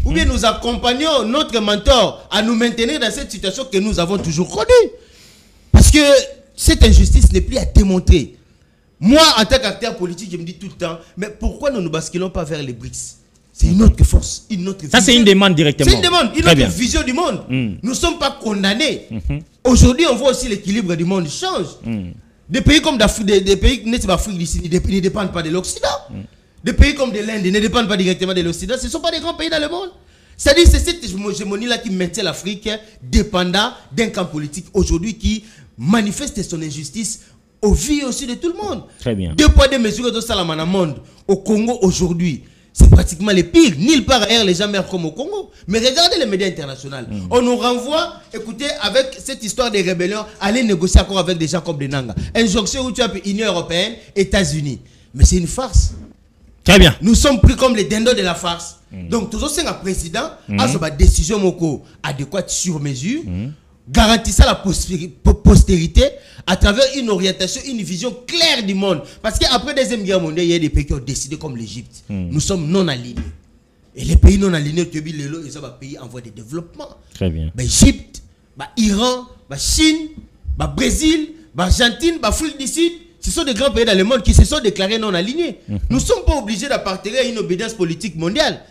Ou bien nous accompagnons notre mentor à nous maintenir dans cette situation que nous avons toujours connue. Parce que cette injustice n'est plus à démontrer. Moi, en tant qu'acteur politique, je me dis tout le temps, mais pourquoi nous ne basculons pas vers les BRICS? C'est une autre force, une autre vision. Ça, c'est une demande directement. C'est une demande, une autre vision du monde. Nous ne sommes pas condamnés. Aujourd'hui, on voit aussi l'équilibre du monde change. Des pays comme des pays d'Afrique d'ici ne dépendent pas de l'Occident. Des pays comme de l'Inde ne dépendent pas directement de l'Occident. Ce ne sont pas des grands pays dans le monde. C'est-à-dire que c'est cette hégémonie-là qui maintient l'Afrique dépendant d'un camp politique aujourd'hui qui manifeste son injustice au vu aussi de tout le monde. Très bien. Deux poids, deux mesures de Salama dans le monde. Au Congo aujourd'hui, c'est pratiquement les pires. Nulle part ailleurs les gens meurent comme au Congo. Mais regardez les médias internationaux. On nous renvoie, écoutez, avec cette histoire des rébellions, aller négocier encore avec des gens comme des Nanga. Injonction où tu as Union européenne, États-Unis. Mais c'est une farce. Très bien. Nous sommes pris comme les dindos de la farce. Donc, toujours c'est un président, a une décision adéquate sur mesure, garantissant la postérité à travers une orientation, une vision claire du monde. Parce qu'après la Deuxième Guerre mondiale, il y a des pays qui ont décidé comme l'Égypte. Nous sommes non alignés. Et les pays non alignés, ils sont des pays en voie de développement. Très bien. L'Égypte, l'Iran, la Chine, le Brésil, l'Argentine, l'Afrique du Sud, ce sont des grands pays dans le monde qui se sont déclarés non alignés. Nous ne sommes pas obligés d'appartenir à une obédience politique mondiale.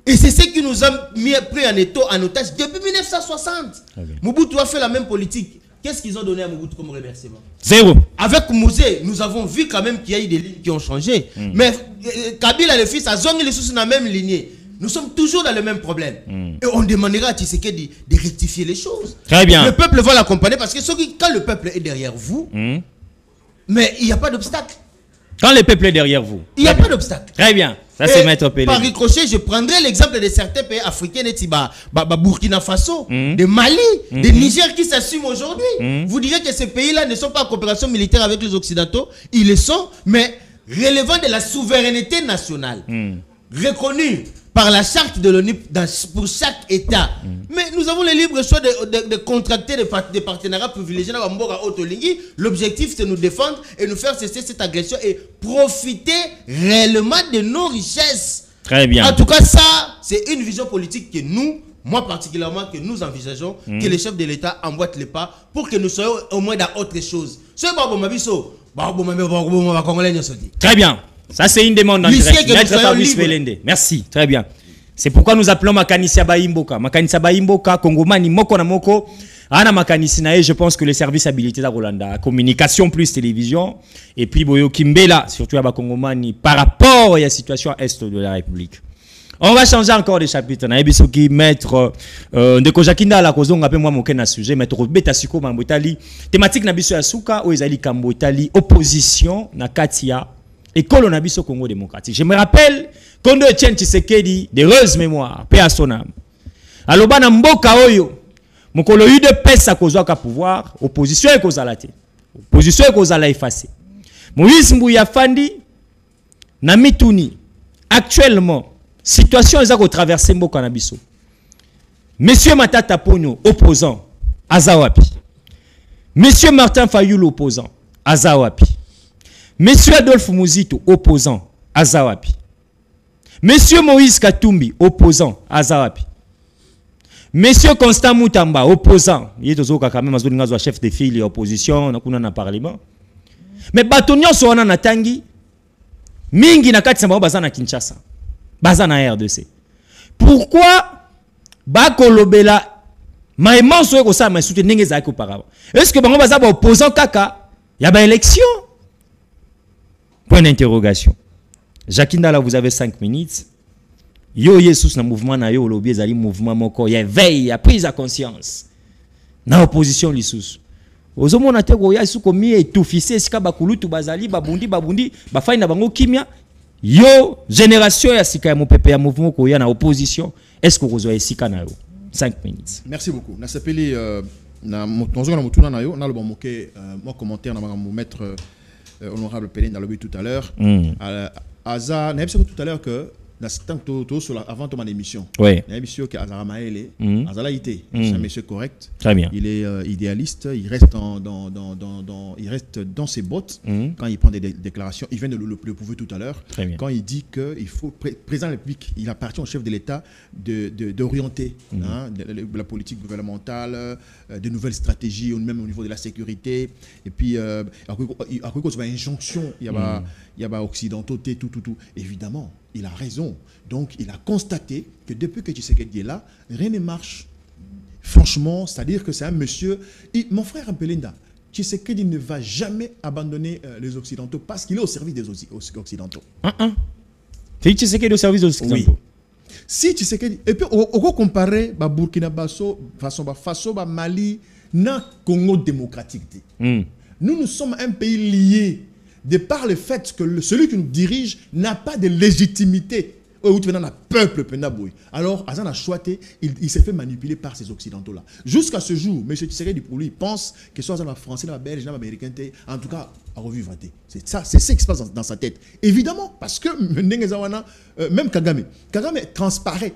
Et c'est ce qui nous a pris en otage depuis 1960. Mobutu a fait la même politique. Qu'est-ce qu'ils ont donné à Mobutu comme remerciement? Zéro. Avec Mouzé, nous avons vu quand même qu'il y a eu des lignes qui ont changé. Mais Kabila, le fils, a zongi les sous dans la même lignée. Nous sommes toujours dans le même problème. Et on demandera à Tshisekedi de rectifier les choses. Très bien. Le peuple va l'accompagner parce que quand le peuple est derrière vous, mais il n'y a pas d'obstacle. Quand le peuple est derrière vous. Il n'y a pas d'obstacle. Très bien. Ça, c'est Maître Pelé. Par ricochet, je prendrai l'exemple de certains pays africains, Burkina Faso, de Mali, de Niger qui s'assument aujourd'hui. Vous direz que ces pays-là ne sont pas en coopération militaire avec les Occidentaux. Ils le sont, mais relevant de la souveraineté nationale, reconnue par la charte de l'ONU pour chaque État. Mais nous avons le libre choix de contracter des partenariats privilégiés dans Mboga Otolingi. L'objectif, c'est nous défendre et nous faire cesser cette agression et profiter réellement de nos richesses. Très bien. En tout cas, ça, c'est une vision politique que nous, moi particulièrement, que nous envisageons, que les chefs de l'État emboîtent les pas pour que nous soyons au moins dans autre chose. Très bien. Ça, c'est une demande en direct. Maître Fabrice Belende. Merci. Très bien. C'est pourquoi nous appelons Makanisia Baimboka. Makanisia Baimboka, Kongomani, Moko na Moko. Ana Makanisi Nae, je pense que les services habilités à Rolanda, communication plus télévision, et puis Boyo Kimbela, surtout à Kongomani, par rapport à la situation est de la République. On va changer encore de chapitre. Na ebisoki maître ndeko Jakinda la kozonga pe moi moke na sujet maître Beta Siko Mambotali thématique na biso ya suka o ezali Kambotali opposition na katia école na biso Congo démocratique. Je me rappelle Kondo Etienne Tshisekedi de heureuse mémoire paix à son âme. Aloba na mboka oyo mokolo yu de pesa kozwa ka pouvoir opposition ekozala te. Opposition ekozala effacée. Moïse Mbuya Fandi na mituni actuellement situation est traversée mboka na biso. Monsieur Matata Ponyo opposant Azawapi. Monsieur Martin Fayulu opposant Azawapi. Monsieur Adolphe Muzito opposant Azawapi. Monsieur Moïse Katumbi opposant Azawapi. Monsieur Constant Moutamba opposant, il est quand même chef de file opposition na parlement. Mais batonyo so na natangi mingi na kati bazana Kinshasa. Bazana RDC. Pourquoi bakolobela maïman soye ko sa ma soute ndenge za ko auparavant. Est-ce que bango bazaba opposant kaka ya ba élection? Point d'interrogation. Jakinda là vous avez 5 minutes. Yo Jesus na mouvement na yo lobi ezali mouvement moko ya veille ya prise à conscience. Na opposition lisusu. Ozomona te ko ya suko mi etufise sika bakulutu bazali babundi ba faina bango kimia. Yo, génération ya sika ya mopepe ya mouvement ko ya na opposition, est-ce que vous avez sika na yo? 5 minutes. Merci beaucoup. Na sepeli na motonzo na mutuna na yo, na le bon moké moi commentaire na mon maître honorable Pelé dans le but tout à l'heure. Aza, na tout à l'heure que avant ton émission. Oui. Il y a un monsieur qui a Azalaïté. C'est un monsieur correct. Très bien. Il est idéaliste. Il reste il reste dans ses bottes quand il prend des déclarations. Il vient de le prouver tout à l'heure. Quand il dit qu'il faut président de la République, il appartient au chef de l'État d'orienter la politique gouvernementale, de nouvelles stratégies, même au niveau de la sécurité. Et puis à cause de l'injonction, il y a occidentaux, tout. Évidemment. Il a raison. Donc, il a constaté que depuis que Tshisekedi est là, rien ne marche. Franchement, c'est-à-dire que c'est un monsieur... mon frère Ampelinda, Tshisekedi ne va jamais abandonner les Occidentaux parce qu'il est au service des Occidentaux. C'est Tshisekedi au service des Occidentaux. Oui. Si Tshisekedi... Et puis, on va comparer Burkina Faso, Mali, na Congo démocratique. Nous sommes un pays lié de par le fait que celui qui nous dirige n'a pas de légitimité. Peuple. Alors, Azan a choisi, il s'est fait manipuler par ces Occidentaux-là. Jusqu'à ce jour, M. Tshisekedi, pour lui, il pense que soit dans français, dans belge, dans américain, en tout cas, à revivre. C'est ça, c'est ce qui se passe dans sa tête. Évidemment, parce que même Kagame transparaît.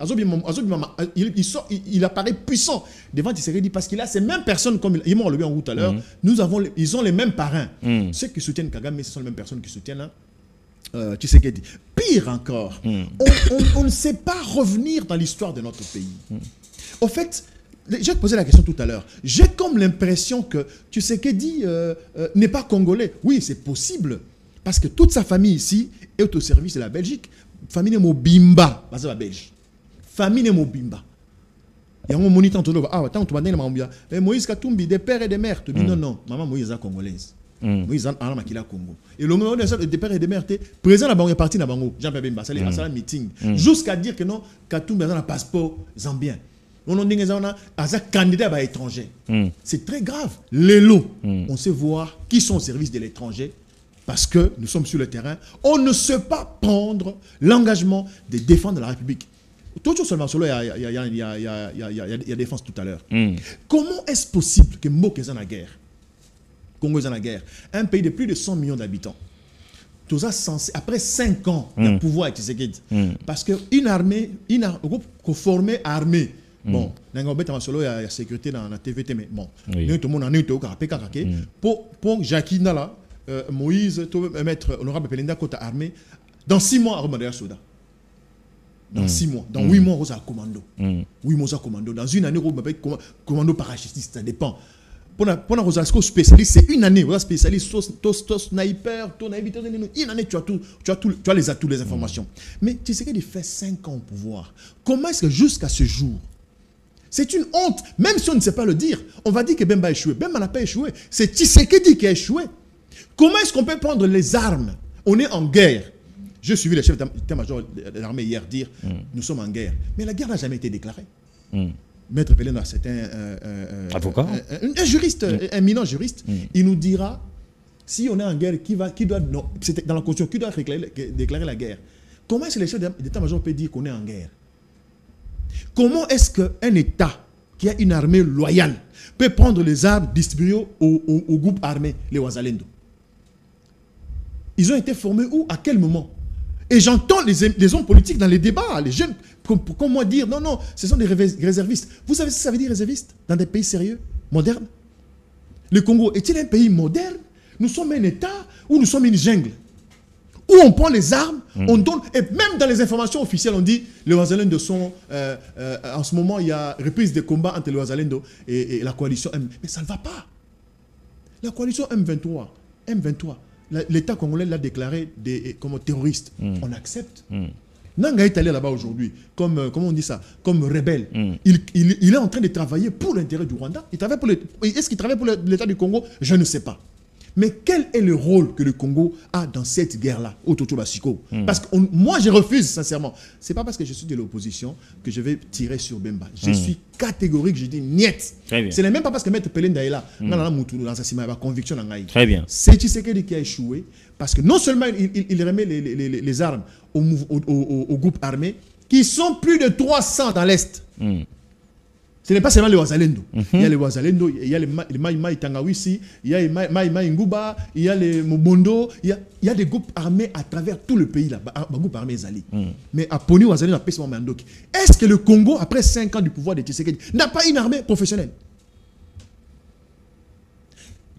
Il apparaît puissant devant Tshisekedi parce qu'il a ces mêmes personnes, comme il m'a enlevé en route à l'heure, ils ont les mêmes parrains. Ceux qui soutiennent Kagame, ce sont les mêmes personnes qui soutiennent Tshisekedi. Pire encore, on ne sait pas revenir dans l'histoire de notre pays. Au fait, j'ai posé la question tout à l'heure. J'ai comme l'impression que Tshisekedi n'est pas congolais. Oui, c'est possible. Parce que toute sa famille ici est au service de la Belgique. Famille Mobimba, c'est la Belge. Famille Mobimba. Il y a un moniteur qui dit Moïse Katumbi, des pères et des mères. Tu dis non, maman Moïse est congolaise. Moïse est en Congo. Et le moment des pères et des mères, président de la parti Jean-Pierre Bemba, c'est un meeting. Jusqu'à dire que non, Katumbi a un passeport zambien. On a un candidat à l'étranger. C'est très grave. Les lots, on sait voir qui sont au service de l'étranger Parce que nous sommes sur le terrain, on ne sait pas prendre l'engagement de défendre la République. Tout seulement, il y a défense tout à l'heure. Comment est-ce possible que Mbok est en guerre? Congo est en guerre. Un pays de plus de 100 millions d'habitants. Tout ça censé, après 5 ans, il y a pouvoir avec Tshisekedi. Parce qu'une armée, un groupe formé armée, bon, il y a la sécurité dans la TVT, mais bon, tout le monde en est pour Jackie Nala, Moïse, maître honorable Pelinda Kota armée, dans 6 mois, à Romadea Soda. Dans 6 mois, dans 8 mois, on a commando. 8 mois, on a commando. Dans une année, on a commando parachutiste, ça dépend. Pour un spécialiste, c'est une année. Un spécialiste, sniper, une année, tu as les atouts, les informations. Mais tu sais qu'il fait 5 ans au pouvoir. Comment est-ce que jusqu'à ce jour, c'est une honte, même si on ne sait pas le dire, on va dire que Bemba a échoué. Bemba n'a pas échoué. C'est Tshisekedi qui a échoué. Comment est-ce qu'on peut prendre les armes? On est en guerre. J'ai suivi le chef d'état-major de l'armée hier dire nous sommes en guerre. Mais la guerre n'a jamais été déclarée. Maître Pelena, c'est un avocat, un juriste, un éminent juriste. Il nous dira si on est en guerre, qui doit, non, c'est dans la Constitution, qui doit déclarer la guerre. Comment est-ce que le chef d'état-major peut dire qu'on est en guerre? Comment est-ce qu'un État qui a une armée loyale peut prendre les armes distribuées au groupe armé, les Wazalendo? Ils ont été formés où? À quel moment? Et j'entends les hommes politiques dans les débats, les jeunes, comme moi dire, non, ce sont des réservistes. Vous savez ce que ça veut dire réservistes dans des pays sérieux, modernes? Le Congo est-il un pays moderne? Nous sommes un État ou nous sommes une jungle? Où on prend les armes, on donne, et même dans les informations officielles, on dit les Wazalendo sont, en ce moment, il y a reprise des combats entre les Wazalendo et la coalition M. Mais ça ne va pas. La coalition M23, l'État congolais l'a déclaré comme terroriste. On accepte. Nanga est allé là-bas aujourd'hui, comment on dit ça, comme rebelle. Il est en train de travailler pour l'intérêt du Rwanda. Est-ce qu'il travaille pour l'État du Congo? Je ne sais pas. Mais quel est le rôle que le Congo a dans cette guerre-là, au Toto Basiko? Parce que moi, je refuse, sincèrement. Ce n'est pas parce que je suis de l'opposition que je vais tirer sur Bemba. Je suis catégorique, je dis niet. Ce n'est même pas parce que Maître Pelenda est là. Conviction. Très bien. C'est Tshisekedi qui a échoué. Parce que non seulement il remet les armes au groupe armé, qui sont plus de 300 dans l'Est. Ce n'est pas seulement les Wazalendo. Il y a les Wazalendo, il y a les Maï Tangawisi, il y a les Maï Nguba, il y a les Mobondo, il y a des groupes armés à travers tout le pays, là, des groupes armés Zali. Mais à Poni, Wazalendo, à Mandoki. Est-ce que le Congo, après 5 ans du pouvoir de Tshisekedi, n'a pas une armée professionnelle?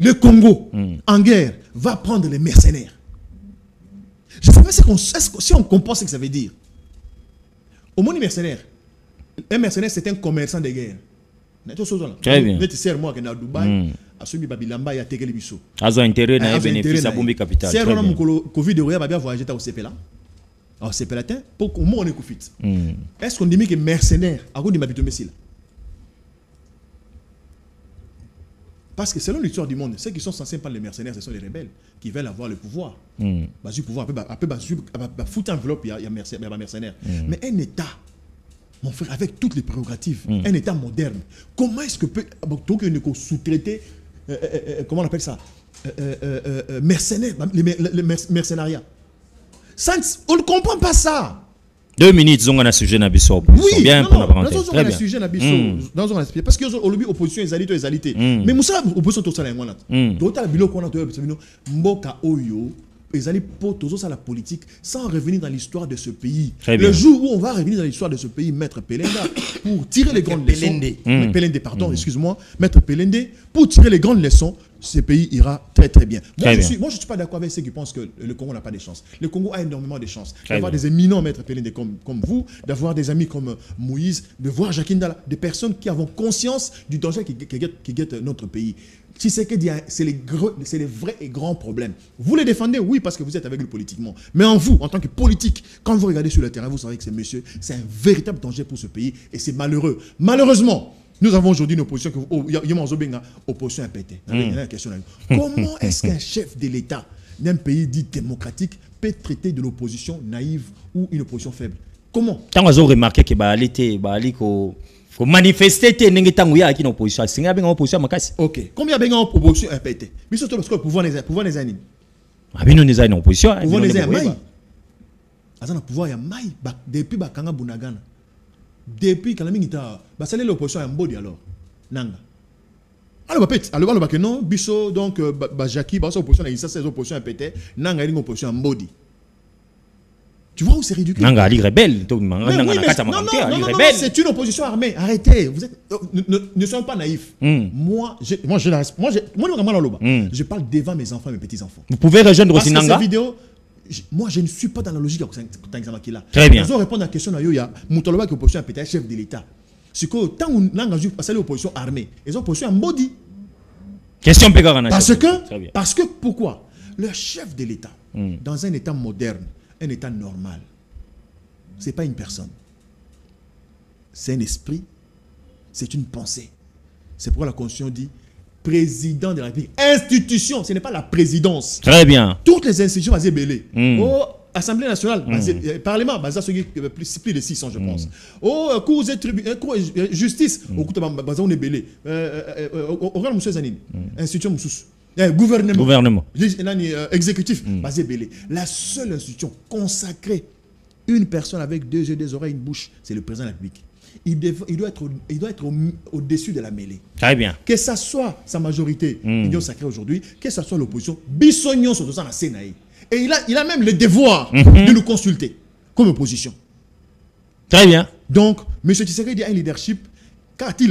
Le Congo, en guerre, va prendre les mercenaires. Je ne sais pas si on comprend ce que ça veut dire. Au moins, les mercenaires. Un mercenaire, c'est un commerçant de guerre. Très bien. Moi, qui est à Dubaï, à celui Babilamba, il y a Tegel Bisso. Ils ont intérêt à bénéficier de Bombi Capital. Si on a Covid, il y a voyagé au CP là. Au CP latin, pour qu'on ait Covid. Est-ce qu'on dit que mercenaire, à cause de ma bitomicile? Parce que selon l'histoire du monde, ceux qui sont censés prendre les mercenaires, ce sont les rebelles qui veulent avoir le pouvoir. Du pouvoir, après, foutre enveloppe, il y a mercenaires. Mais un État, mon frère, avec toutes les prérogatives, un État moderne, comment est-ce que peut sous-traiter, comment on appelle ça, mercenaires, les mercenariats? On ne comprend pas ça. 2 minutes, ils ont un sujet à Bissau. Oui, bien non, pour la parenthèse. Dans un sujet à Bissau. Parce qu'il y a l'opposition, les égalité. Mais nous savons l'opposition, tout ça, là. D'autres, la bilo qu'on a, Mboka Oyo, les alliés pour tout ça, la politique, sans revenir dans l'histoire de ce pays. Le jour où on va revenir dans l'histoire de ce pays, Maître Pelenda, pour tirer les grandes leçons. Pelende, pardon, excuse-moi. Maître Pelende, pour tirer les grandes leçons, ce pays ira très très bien. Moi, je ne suis pas d'accord avec ceux qui pensent que le Congo n'a pas de chance. Le Congo a énormément de chance. D'avoir des éminents Maître Pelende comme vous, d'avoir des amis comme Moïse, de voir Jacques Ndala, des personnes qui ont conscience du danger qui guette notre pays. Tshisekedi, c'est les vrais et grands problèmes. Vous les défendez, oui, parce que vous êtes avec lui politiquement. Mais en vous, en tant que politique, quand vous regardez sur le terrain, vous savez que ce monsieur, c'est un véritable danger pour ce pays et c'est malheureux. Malheureusement, nous avons aujourd'hui une opposition opposition impétée. Comment est-ce qu'un chef de l'État d'un pays dit démocratique peut traiter de l'opposition naïve ou une opposition faible? Comment? Tant que vous avez remarqué que faut manifester qui opposition. C'est une opposition. Ok. Combien de opposition impétée? Mais surtout parce que le pouvoir les anime. mais nous sommes en opposition. Pouvoir des Maï. Azana pouvoir ya Maï depuis Bakanga Bunagana. Depuis quand la mingita, c'est l'opposition à Mbodi alors. Nanga. Alors alors que non, Bisso donc Jackie, opposition à Issa, c'est opposition à Pété, Nanga est une opposition à Mbodi. Tu vois où c'est ridicule? Nanga est rebelle. Non, c'est une opposition armée. Arrêtez, vous êtes, ne soyons pas naïfs. Moi, je parle devant mes enfants, mes petits-enfants. Vous pouvez rejoindre aussi Nanga. Moi, je ne suis pas dans la logique. Très bien. Ils ont répondu à la question de Yoya. Moutoloba qui est opposition à Pété, chef de l'État. C'est que tant qu'on a l'opposition armée, ils ont opposition à Mbodi. Question Pégarana. Parce que pourquoi? Le chef de l'État, dans un État moderne, un État normal, ce n'est pas une personne. C'est un esprit, c'est une pensée. C'est pourquoi la Constitution dit président de la République. Institution, ce n'est pas la présidence. Très bien. Toutes les institutions basées belé. Au Assemblée nationale, Parlement, basé plus de 600, je pense. Au cours de justice, au cours de belé. Au grand monsieur Zanine, institution Moussous. Gouvernement. Exécutif, basé belé. La seule institution consacrée, une personne avec deux yeux, deux oreilles, une bouche, c'est le président de la République. Il doit être au-dessus de la mêlée. Très bien. Que ça soit sa majorité, l'Union sacrée aujourd'hui, que ça soit l'opposition, Bissognon sur ça, la Sénaï. Et il a même le devoir de nous consulter comme opposition. Très bien. Donc, M. Tshisekedi a un leadership. Quand il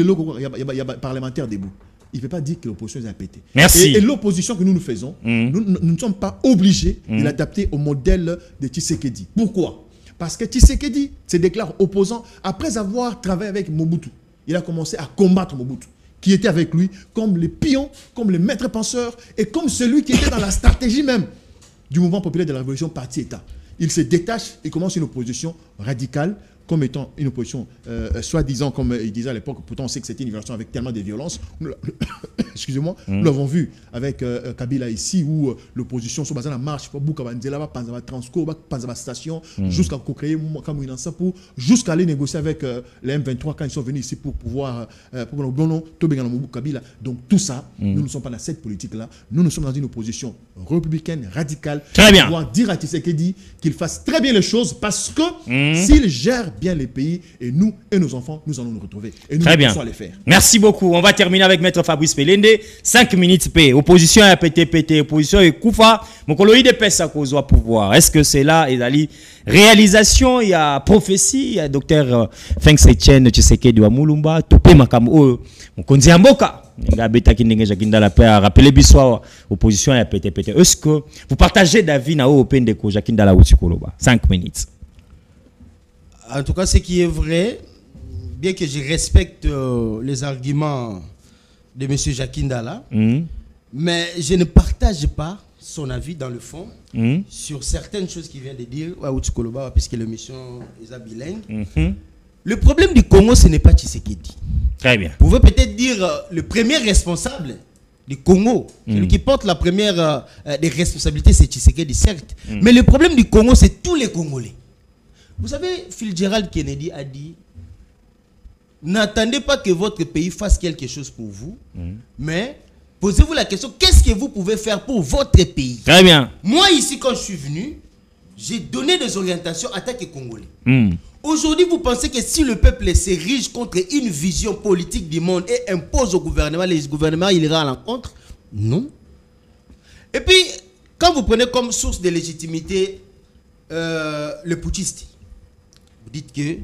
y a parlementaire debout, il ne peut pas dire que l'opposition est à péter. Merci. Et l'opposition que nous faisons, nous ne sommes pas obligés de l'adapter au modèle de Tshisekedi. Pourquoi? Parce que Tshisekedi se déclare opposant après avoir travaillé avec Mobutu. Il a commencé à combattre Mobutu, qui était avec lui comme les pions, comme les maîtres penseurs et comme celui qui était dans la stratégie même du mouvement populaire de la révolution parti-État. Il se détache et commence une opposition radicale, comme étant une opposition soi-disant, comme il disait à l'époque, pourtant on sait que c'était une version avec tellement de violence. Excusez-moi, nous l'avons vu avec Kabila ici, où l'opposition sur la marche, station, jusqu'à créer jusqu'à aller négocier avec les M23 quand ils sont venus ici pour pouvoir Kabila. Donc tout ça, nous ne sommes pas dans cette politique-là. Nous sommes dans une opposition républicaine, radicale. Très bien. Pour dire à Tshisekedi qu'il fasse très bien les choses parce que s'il gère bien les pays et nous et nos enfants, nous allons nous retrouver. Et nous allons les faire. Merci beaucoup. On va terminer avec Maître Fabrice Pelende. 5 minutes P. Opposition à pété. Opposition et Koufa. Mon coloïde pèse à cause du pouvoir. Est-ce que c'est là, Ezali, réalisation, il y a prophétie, il y a docteur Feng Sechen, Tshisekedi wa Mulumba, Topé Makamo, mon konzi Amboka. Rappelez bissoir opposition à pété. Est-ce que vous partagez d'avis na Open de Jakindala Utikoloba? 5 minutes. En tout cas, ce qui est vrai, bien que je respecte les arguments de M. Jakindala, mais je ne partage pas son avis dans le fond sur certaines choses qu'il vient de dire, puisque l'émission est bilingue. Le problème du Congo, ce n'est pas Tshisekedi. Très bien. Vous pouvez peut-être dire le premier responsable du Congo, celui qui porte la première des responsabilités, c'est Tshisekedi, certes. Mais le problème du Congo, c'est tous les Congolais. Vous savez, Fitzgerald Kennedy a dit, n'attendez pas que votre pays fasse quelque chose pour vous, mais posez-vous la question, qu'est-ce que vous pouvez faire pour votre pays? Très bien. Moi, ici, quand je suis venu, j'ai donné des orientations en tant que Congolais. Aujourd'hui, vous pensez que si le peuple s'érige contre une vision politique du monde et impose au gouvernement, les gouvernements, il ira à l'encontre? Non. Et puis, quand vous prenez comme source de légitimité le putschiste, vous dites que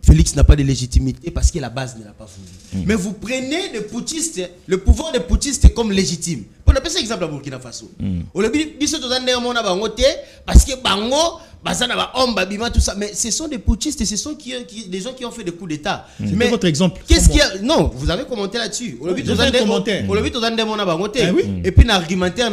Félix n'a pas de légitimité parce que la base ne l'a pas voulu. Mais vous prenez le pouvoir des putschistes comme légitime. On appelle ça exemple à Burkina Faso. Parce que Bango, tout ça. Mais ce sont des putschistes, ce sont des gens qui ont fait des coups d'État. Mais votre exemple. Qu'est-ce qu'il y a? Non, vous avez commenté là-dessus. Et puis, l'argumentaire,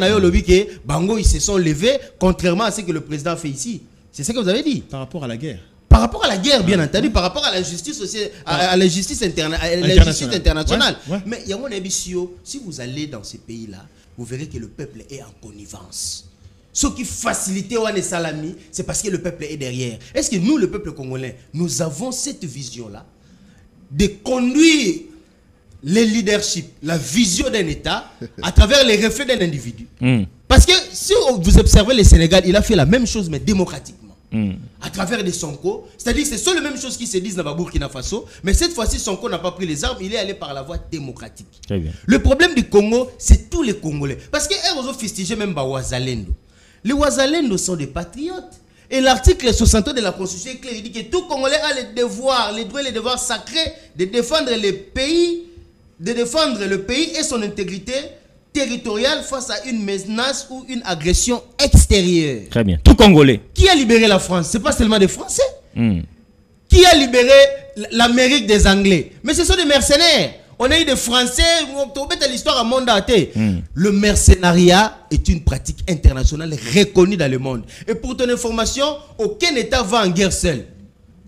Bango, ils se sont levés, contrairement à ce que le président fait ici. C'est ce que vous avez dit. Par rapport à la guerre. Par rapport à la guerre, bien entendu, par rapport à la justice aussi, à la justice internationale. Mais si vous allez dans ces pays-là, vous verrez que le peuple est en connivence. Ce qui facilite Wane Salami, c'est parce que le peuple est derrière. Est-ce que nous, le peuple congolais, nous avons cette vision-là de conduire le leadership, la vision d'un État à travers les reflets d'un individu? Parce que si vous observez le Sénégal, il a fait la même chose, mais démocratiquement. À travers des Sonko. C'est-à-dire que c'est sur les mêmes choses qui se disent dans le Burkina Faso. Mais cette fois-ci, Sonko n'a pas pris les armes. Il est allé par la voie démocratique. Très bien. Le problème du Congo, c'est tous les Congolais. Parce que eux ont fustigé même Wazalendo. Les Wazalendo sont des patriotes. Et l'article 60 de la Constitution est clair. Il dit que tout Congolais a les devoirs, les droits et les devoirs sacrés de défendre le pays et son intégrité territoriale face à une menace ou une agression extérieure. Très bien. Tout Congolais. Qui a libéré la France? Ce n'est pas seulement des Français. Qui a libéré l'Amérique des Anglais? Mais ce sont des mercenaires. On a eu des Français, on met l'histoire à monde à Le mercenariat est une pratique internationale reconnue dans le monde. Et pour ton information, aucun État va en guerre seul.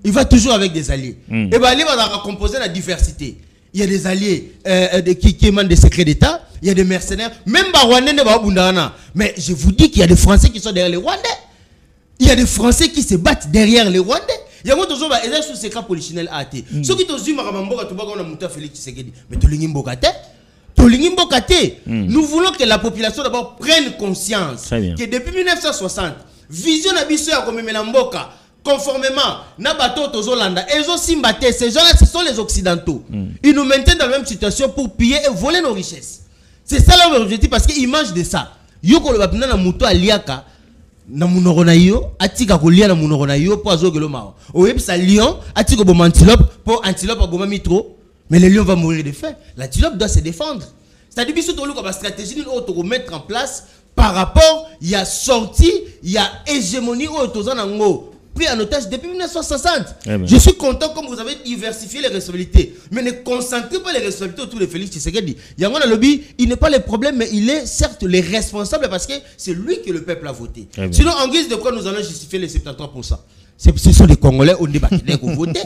Il va toujours avec des alliés. Et bien, il va composer la diversité. Il y a des alliés qui émanent des secrets d'État. Il y a des mercenaires. Même Rwandais ne va pas. Mais je vous dis qu'il y a des Français qui sont derrière les Rwandais. Il y a des Français qui se battent derrière les Rwandais. Il y a des gens qui sont secret polichinelle à thé. Ceux qui ont mais nous voulons que la population d'abord prenne conscience que depuis 1960, vision d'Abisso a comme Melamboka, conformément na bateau Tozolanda, ils ont simbaté. Ces gens-là, ce sont les Occidentaux. Ils nous maintiennent dans la même situation pour piller et voler nos richesses. C'est ça leur objectif parce qu'ils mangent de ça. Yoko le bapina na muto aliaka. Na munoko na yo atika kolia na munoko na yo po azogelo mao oyebisa lion atika bo antilope po antilope aboma mitro mais le lion va mourir de faim. L'antilope doit se défendre. C'est-à-dire biso to luka ba stratégie ni auto mettre en place par rapport il y a sorti il y a hégémonie auto zanango pris en otage depuis 1960. Je suis content comme vous avez diversifié les responsabilités. Mais ne concentrez pas les responsabilités autour de Félix Tshisekedi. Yangona Lobby, il n'est pas le problème, mais il est certes le responsable parce que c'est lui que le peuple a voté. Sinon, en guise de quoi nous allons justifier les 73%? Ce sont des Congolais au débat qui ont voté.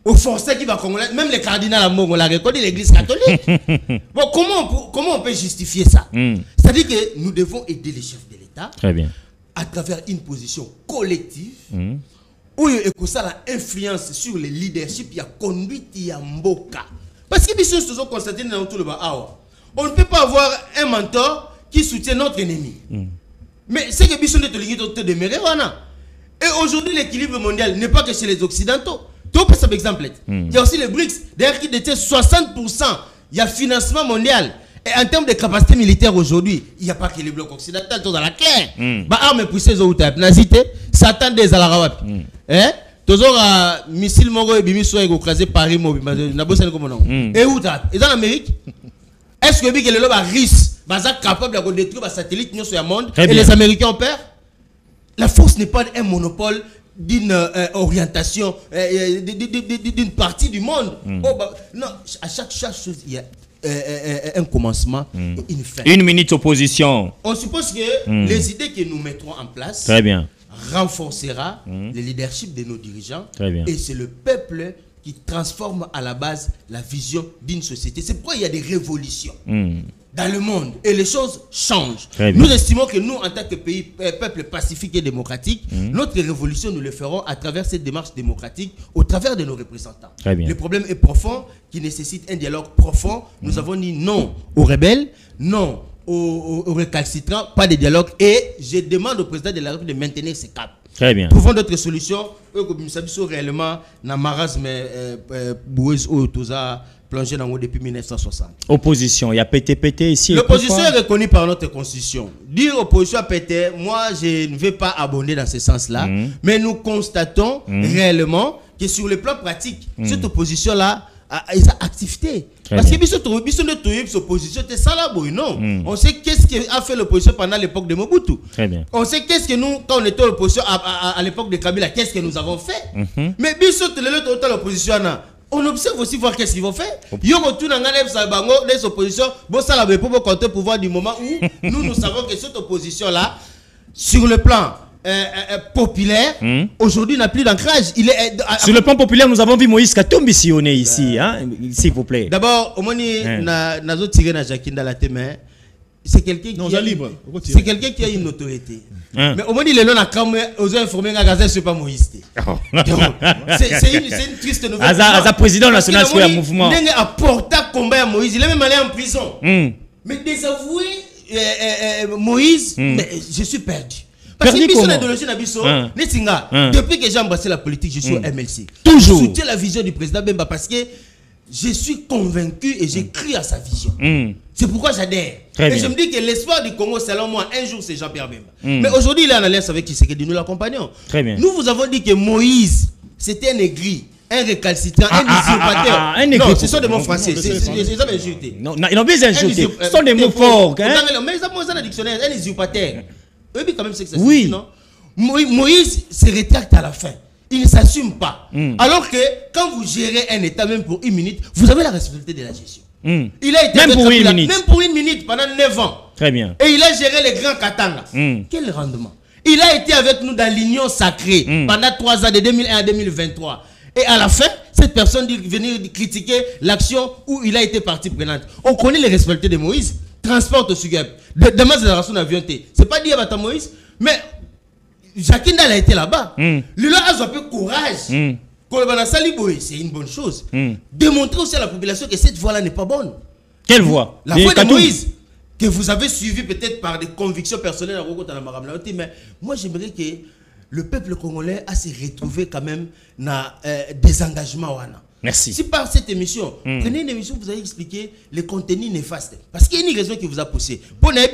Aux Français qui va Congolais, même les cardinaux à Mongo, on l'a reconnu, l'église catholique. Bon, comment on peut justifier ça? C'est-à-dire que nous devons aider les chefs de l'État. Très bien. À travers une position collective où il y a la influence sur le leadership, il y a conduite, il y a mboka. Parce que nous sommes constatés dans tout le bas. On ne peut pas avoir un mentor qui soutient notre ennemi. Mais c'est que nous sommes de demeurer. Et aujourd'hui, l'équilibre mondial n'est pas que chez les Occidentaux. Tout par exemple. Il y a aussi les BRICS, d'ailleurs qui détiennent 60%. Il y a financement mondial. Et en termes de capacité militaire aujourd'hui, il n'y a pas que les blocs occidentaux, tout dans la claire. Bah, armes poussées au type. Nazité, Satan des Alarawap. Hein? Toujours à missile Mongo et Bimi soit écrasé Paris, Nabosen comme nom. Et où t'as? Et dans l'Amérique? Est-ce que les lobes russe, capable de détruire les satellites sur le monde et les Américains ont peur? La force n'est pas un monopole d'une orientation, d'une partie du monde. Non, à chaque chose, il y a un commencement et une fin. Une minute opposition. On suppose que les idées que nous mettrons en place très bien renforcera le leadership de nos dirigeants. Très bien. Et c'est le peuple qui transforme à la base la vision d'une société. C'est pourquoi il y a des révolutions dans le monde et les choses changent. Nous estimons que nous, en tant que pays, peuple pacifique et démocratique, notre révolution, nous le ferons à travers cette démarche démocratique, au travers de nos représentants. Le problème est profond, qui nécessite un dialogue profond. Nous avons dit non aux rebelles, non aux récalcitrants, pas de dialogue. Et je demande au président de la République de maintenir ce cap. Très bien. Trouvons d'autres solutions. Nous sommes réellement dans le marasme boueuse ou toza plongé dans depuis 1960. Opposition, il y a PTPT ici. L'opposition est reconnue par notre constitution. Dire opposition à PT, moi je ne vais pas abonder dans ce sens-là. Mais nous constatons réellement que sur le plan pratique, cette opposition-là a activité. Parce que notre opposition était ça là, non. On sait qu'est-ce qu'a fait l'opposition pendant l'époque de Mobutu. Très bien. On sait qu'est-ce que nous, quand on était l'opposition à l'époque de Kabila, qu'est-ce que nous avons fait. Mais l'opposition, on observe aussi voir qu'est-ce qu'ils vont faire. Ils ont retourné dans les oppositions. Bon, ça la pour compter pouvoir du moment où nous savons que cette opposition-là, sur le plan populaire, aujourd'hui n'a plus d'ancrage. Sur le plan populaire, nous avons vu Moïse Katumbi sillonner ici, hein, s'il vous plaît. D'abord, au moins, nazo tiré na Jakinda la témain. C'est quelqu'un qui a une autorité. Mais au moins, il est là, aux informés, c'est pas Moïse. C'est une triste nouvelle. Aza président national sur le mouvement. Il a porté combat à Moïse. Il est même allé en prison. Mais désavoué Moïse, mais je suis perdu. Parce que depuis que j'ai embrassé la politique, je suis au MLC. Toujours. Je soutiens la vision du président Bemba parce que je suis convaincu et j'ai cru à sa vision. C'est pourquoi j'adhère. Et je me dis que l'espoir du Congo, selon moi, un jour, c'est Jean-Pierre Bemba. Mais aujourd'hui, il est en alliance avec Tshisekedi, nous l'accompagnons. Nous vous avons dit que Moïse, c'était un aigri, un récalcitrant, un usurpateur. Non, ce sont des mots français. Ils ont insulté. Non, ils n'ont pas insulté. Ce sont des mots forts. Mais ils ont dans le dictionnaire, un usurpateur. Oui, quand même, c'est que ça signifie, non? Moïse se rétracte à la fin. Il ne s'assume pas. Alors que quand vous gérez un État, même pour une minute, vous avez la responsabilité de la gestion. Il a été même pour une minute. Même pour une minute pendant 9 ans. Très bien. Et il a géré les grands Katanga. Quel rendement? Il a été avec nous dans l'union sacrée pendant 3 ans, de 2001 à 2023. Et à la fin, cette personne dit venir critiquer l'action où il a été partie prenante. On connaît les responsabilités de Moïse. Transporte au Sugab. Demain, c'est la raison d'avion. C'est pas dit à Moïse, mais Jacques Ndala a été là-bas. Le là a un peu courage. C'est une bonne chose. Démontrer aussi à la population que cette voie-là n'est pas bonne. Quelle voie? La voie de Moïse, que vous avez suivi peut-être par des convictions personnelles, mais moi j'aimerais que le peuple congolais a se retrouvé quand même dans des engagements. Merci. Si par cette émission, prenez une émission, vous allez expliquer les contenus néfastes. Parce qu'il y a une raison qui vous a poussé. Pour ne pas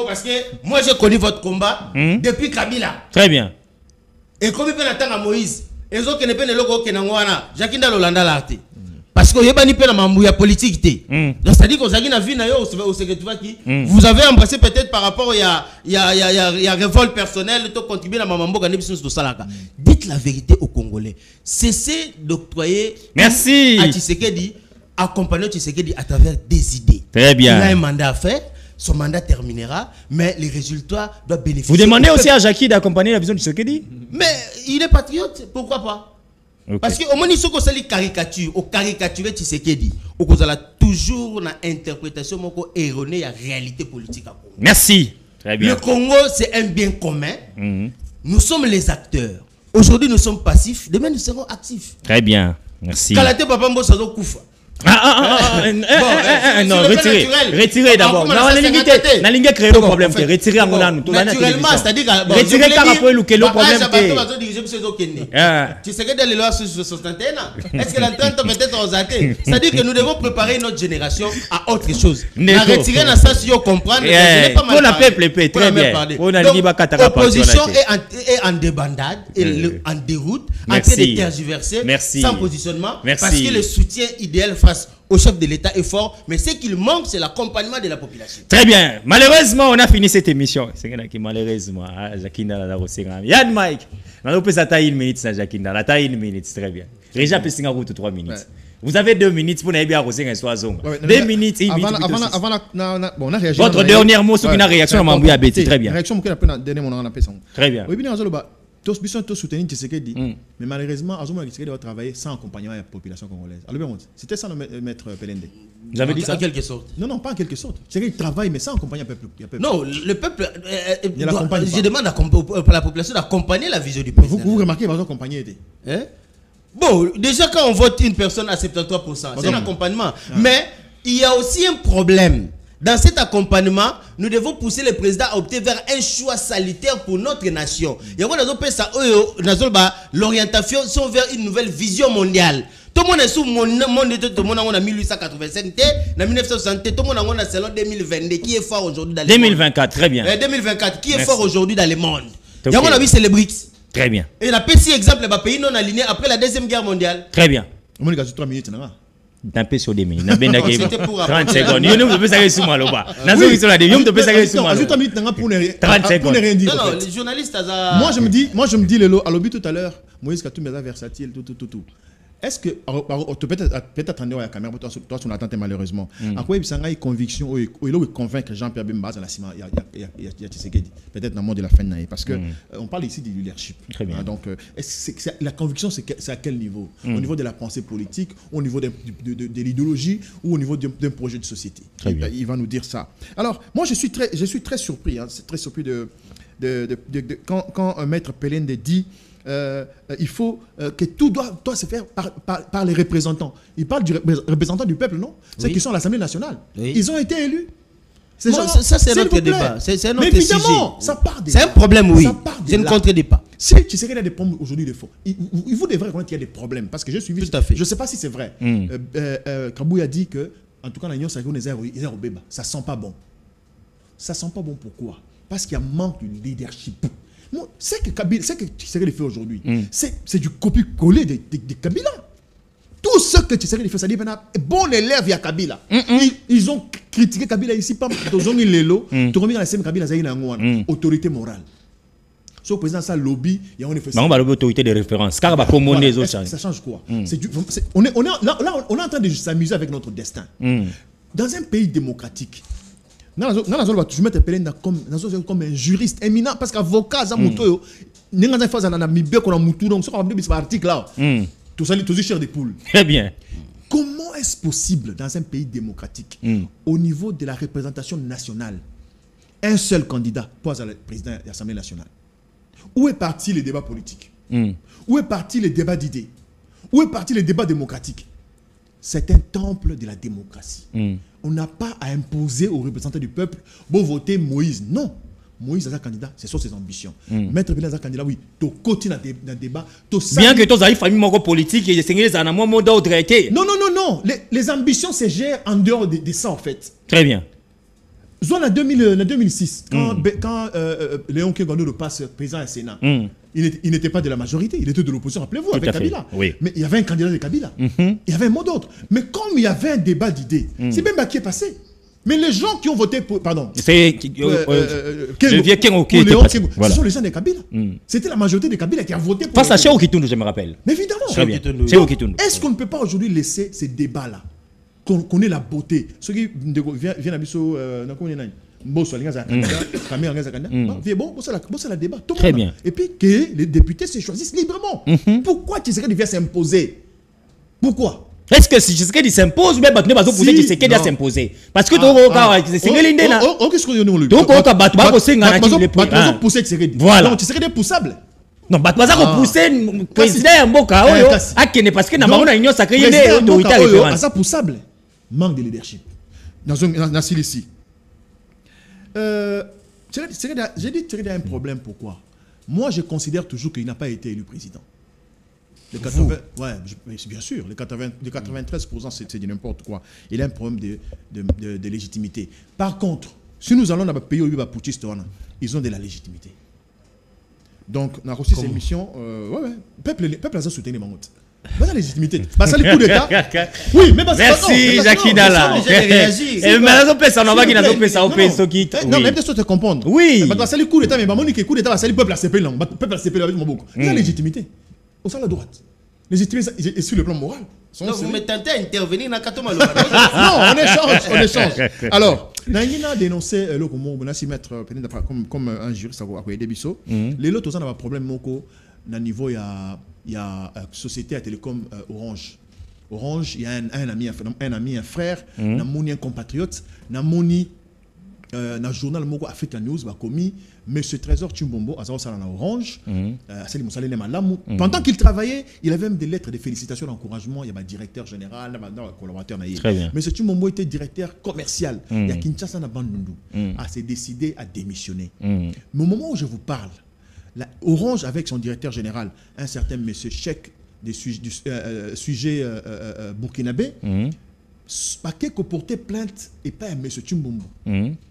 parce que moi j'ai connu votre combat depuis Kabila. Très bien. Et comme il peut attendre à Moïse, et autres qui ne peuvent pas Jacques Ndala l'arte. Parce que il n'y a pas politique. Donc c'est-à-dire que vous avez embrassé peut-être par rapport à la révolte personnelle, de contribuer à Mamambo. Dites la vérité aux Congolais. Cessez d'octroyer à Tshisekedi, accompagner Tshisekedi à travers des idées. Très bien. Il a un mandat à faire. Son mandat terminera, mais les résultats doivent bénéficier. Vous demandez aussi à Jackie d'accompagner la vision de Tshisekedi? Mais il est patriote, pourquoi pas? Parce qu'au moins, il faut qu'on s'allie caricature, au caricaturer Tshisekedi, au qu'on a toujours une interprétation erronée à la réalité politique à Congo. Merci. Très bien. Le Congo, c'est un bien commun. Nous sommes les acteurs. Aujourd'hui, nous sommes passifs. Demain, nous serons actifs. Très bien. Merci. Kalate Papa Mbosazo Koufa. Non, retirez d'abord. Non, la ligne crée le problème. Retirez à mon âme. Naturellement, c'est-à-dire que retirez car après le problème. Tu sais que dans les lois sur 61 ans, est-ce que la 30 ans peut-être aux athées? C'est-à-dire que nous devons préparer notre génération à autre chose. La retirer dans ça, si on comprend, on a peuple très bien. L'opposition est en débandade, en déroute, en train de tergiverser, sans positionnement, parce que le soutien idéal au chef de l'État est fort, mais ce qu'il manque, c'est l'accompagnement de la population. Très bien. Malheureusement, on a fini cette émission. C'est malheureusement, Jacquinda la Rossingam. Yann Mike, on peut s'attaquer une minute, Jacquinda. La taille une minute, très bien. Déjà, peut s'en route 3 minutes. Vous avez 2 minutes pour n'aller à Rossingam soit zone. 2 minutes, 1 minute. Votre dernier mot sur une réaction à Mambouya Betty. Très bien. Réaction, très bien. Tous soutenir Tshisekedi, mais malheureusement, Azuma Tshisekedi va travailler sans accompagnement de la population congolaise. C'était ça, maître Pelende. Vous avez dit ça en quelque sorte? Non, pas en quelque sorte. Tshisekedi travaille, mais sans accompagner le peuple. Non, le peuple. Je demande à la population d'accompagner la vision du président. Vous remarquez, il va accompagner. Bon, déjà, quand on vote une personne à 73%, c'est un accompagnement. Mais il y a aussi un problème. Dans cet accompagnement, nous devons pousser le président à opter vers un choix salutaire pour notre nation. L'orientation sont vers une nouvelle vision mondiale. Tout le monde est sous mon monde, tout le monde en 1885, en 1960, tout le monde en selon 2022, qui est fort aujourd'hui dans le monde. 2024, très bien. 2024, qui est fort aujourd'hui dans le monde. Il y a mon avis, c'est les BRICS. Très bien. Et la petit exemple, les pays non alignés après la Deuxième Guerre mondiale. Très bien. On a 3 minutes. D'un peu sur des minutes. 30 secondes. Nous ne pouvons pas sur Maloba. Nous ne pouvons pas sur Maloba. 30 secondes. Non, les journalistes. Moi, je me dis, à l'objet tout à l'heure, Moïse Katumbi est versatile, tout. Est-ce que, peut-être attendre à la caméra, toi, tu l'attends malheureusement. À quoi il y a une conviction, il veut convaincre Jean-Pierre Bemba dans la cima, il y a Tshisekedi, peut-être dans le monde de la fin de l'année, parce qu'on parle ici du leadership. Très bien. Donc, la conviction, c'est à quel niveau? Au niveau de la pensée politique, au niveau de l'idéologie, ou au niveau d'un projet de société? Il va nous dire ça. Alors, moi, je suis très surpris, très surpris quand Maître Pelende dit il faut que tout doit se faire par les représentants. Il parle du représentant du peuple, non? Ceux qui sont à l'Assemblée nationale. Oui. Ils ont été élus. Ça, c'est un autre débat. C'est un autre sujet. Ça part c'est un problème, oui. Je ne contredis pas. Si tu sais qu'il y a des problèmes aujourd'hui de fond, vous devrez reconnaître qu'il y a des problèmes. Parce que j'ai suivi. Tout à fait. Je ne sais pas si c'est vrai. Kabouya a dit que, en tout cas, l'Union sacrée, ils ont bébé. Ça sent pas bon. Ça sent pas bon pourquoi? Parce qu'il y a manque de leadership. C'est que Kabila, c'est que Tshisekedi fait aujourd'hui. C'est du copier-coller de Kabila. Tout ce que Tshisekedi fait, ça dit bon élève, il y a Kabila. Ils ont critiqué Kabila ici, pas Kabila, autorité morale. Sur le président, ça lobby, il y a un effet. On autorité de référence. Ça change quoi? On est en train de s'amuser avec notre destin. Dans un pays démocratique, on va toujours mettre comme un juriste éminent parce qu'avocat, ça mouto, article là. Tout ça, tout cher des poules. Très bien. Comment est-ce possible dans un pays démocratique, au niveau de la représentation nationale, un seul candidat pour être le président de l'Assemblée nationale? Où est parti le débat politique? Où est parti le débat d'idées? Où est parti le débat démocratique? C'est un temple de la démocratie. On n'a pas à imposer aux représentants du peuple pour voter Moïse. Non. Moïse est un candidat, c'est sur ses ambitions. Maître Bélé est un candidat, oui, tu côté dans le débat. Bien que tu aies une famille politique et les animaux d'autres été. Non. Les ambitions se gèrent en dehors de ça, en fait. Très bien. En 2006, quand Léon Kengando le passe président au Sénat, il n'était pas de la majorité, il était de l'opposition, rappelez-vous, avec Kabila. Oui. Mais il y avait un candidat de Kabila. Il y avait un mot d'ordre. Mais comme il y avait un débat d'idées, c'est même qui est passé. Mais les gens qui ont voté pour. Pardon. C'est. Le vieux Kengo qui était passé. Ce sont les gens de Kabila. C'était la majorité de Kabila qui a voté pour. Face à Chéo Kitundu, je me rappelle. Mais évidemment. Chéo Kitundu. Est-ce qu'on ne peut pas aujourd'hui laisser ces débats-là, qu'on ait la beauté? Ceux qui viennent à Bisso, la débat. Très bien. Et puis que les députés se choisissent librement. Pourquoi Tshisekedi vient s'imposer? Pourquoi? Est-ce que si Tshisekedi s'impose ou bien tu vas pousser Tshisekedi à s'imposer? Parce que tu voilà. Donc Tshisekedi est poussable. Non, tu vas pousser le président Mboka parce que dans la union sacrée il est autorité référence. Ça poussable. Manque de leadership. Dans ici. J'ai dit Tshisekedi a un problème. Pourquoi? Moi, je considère toujours qu'il n'a pas été élu président. Bien sûr, les 93%, c'est du n'importe quoi. Il a un problème de légitimité. Par contre, si nous allons dans le pays où il va pour ils ont de la légitimité. Donc, on a reçu ces missions. Le peuple a soutenu les mangotes. La légitimité. Ça, le coup d'État. Oui, mais merci, Jackie Dalla. Et maintenant, on peut ça, on va non, mais peut-être te comprendre. Oui. Ça, le coup d'État, mais le coup d'État, c'est le peuple a CP. Le peuple a CP avec mon beaucoup. Il y a légitimité. Au sein de la droite. Légitimité et sur le plan moral. Donc vous me tentez à intervenir dans Katoma. Non, on échange. Alors, Nangina a dénoncé le comment on a s'y mettre comme un juriste à quoi des bisous. Les autres ont un problème moko na niveau il y a société à télécom Orange. Orange, il y a un ami, un frère, un compatriote, un journal moko African News va commis Monsieur Trésor Tchimbombo à Orange, pendant qu'il travaillait, il avait même des lettres de félicitations, d'encouragement. Il y avait un directeur général, un collaborateur. Monsieur Tchimbombo était directeur commercial. Il y a Kinshasa na Bandundu. S'est décidé à démissionner. Mais au moment où je vous parle, Orange avec son directeur général, un certain Monsieur Cheikh du sujet burkinabé. Paquet que portait plainte et pas M. Tchimbombo.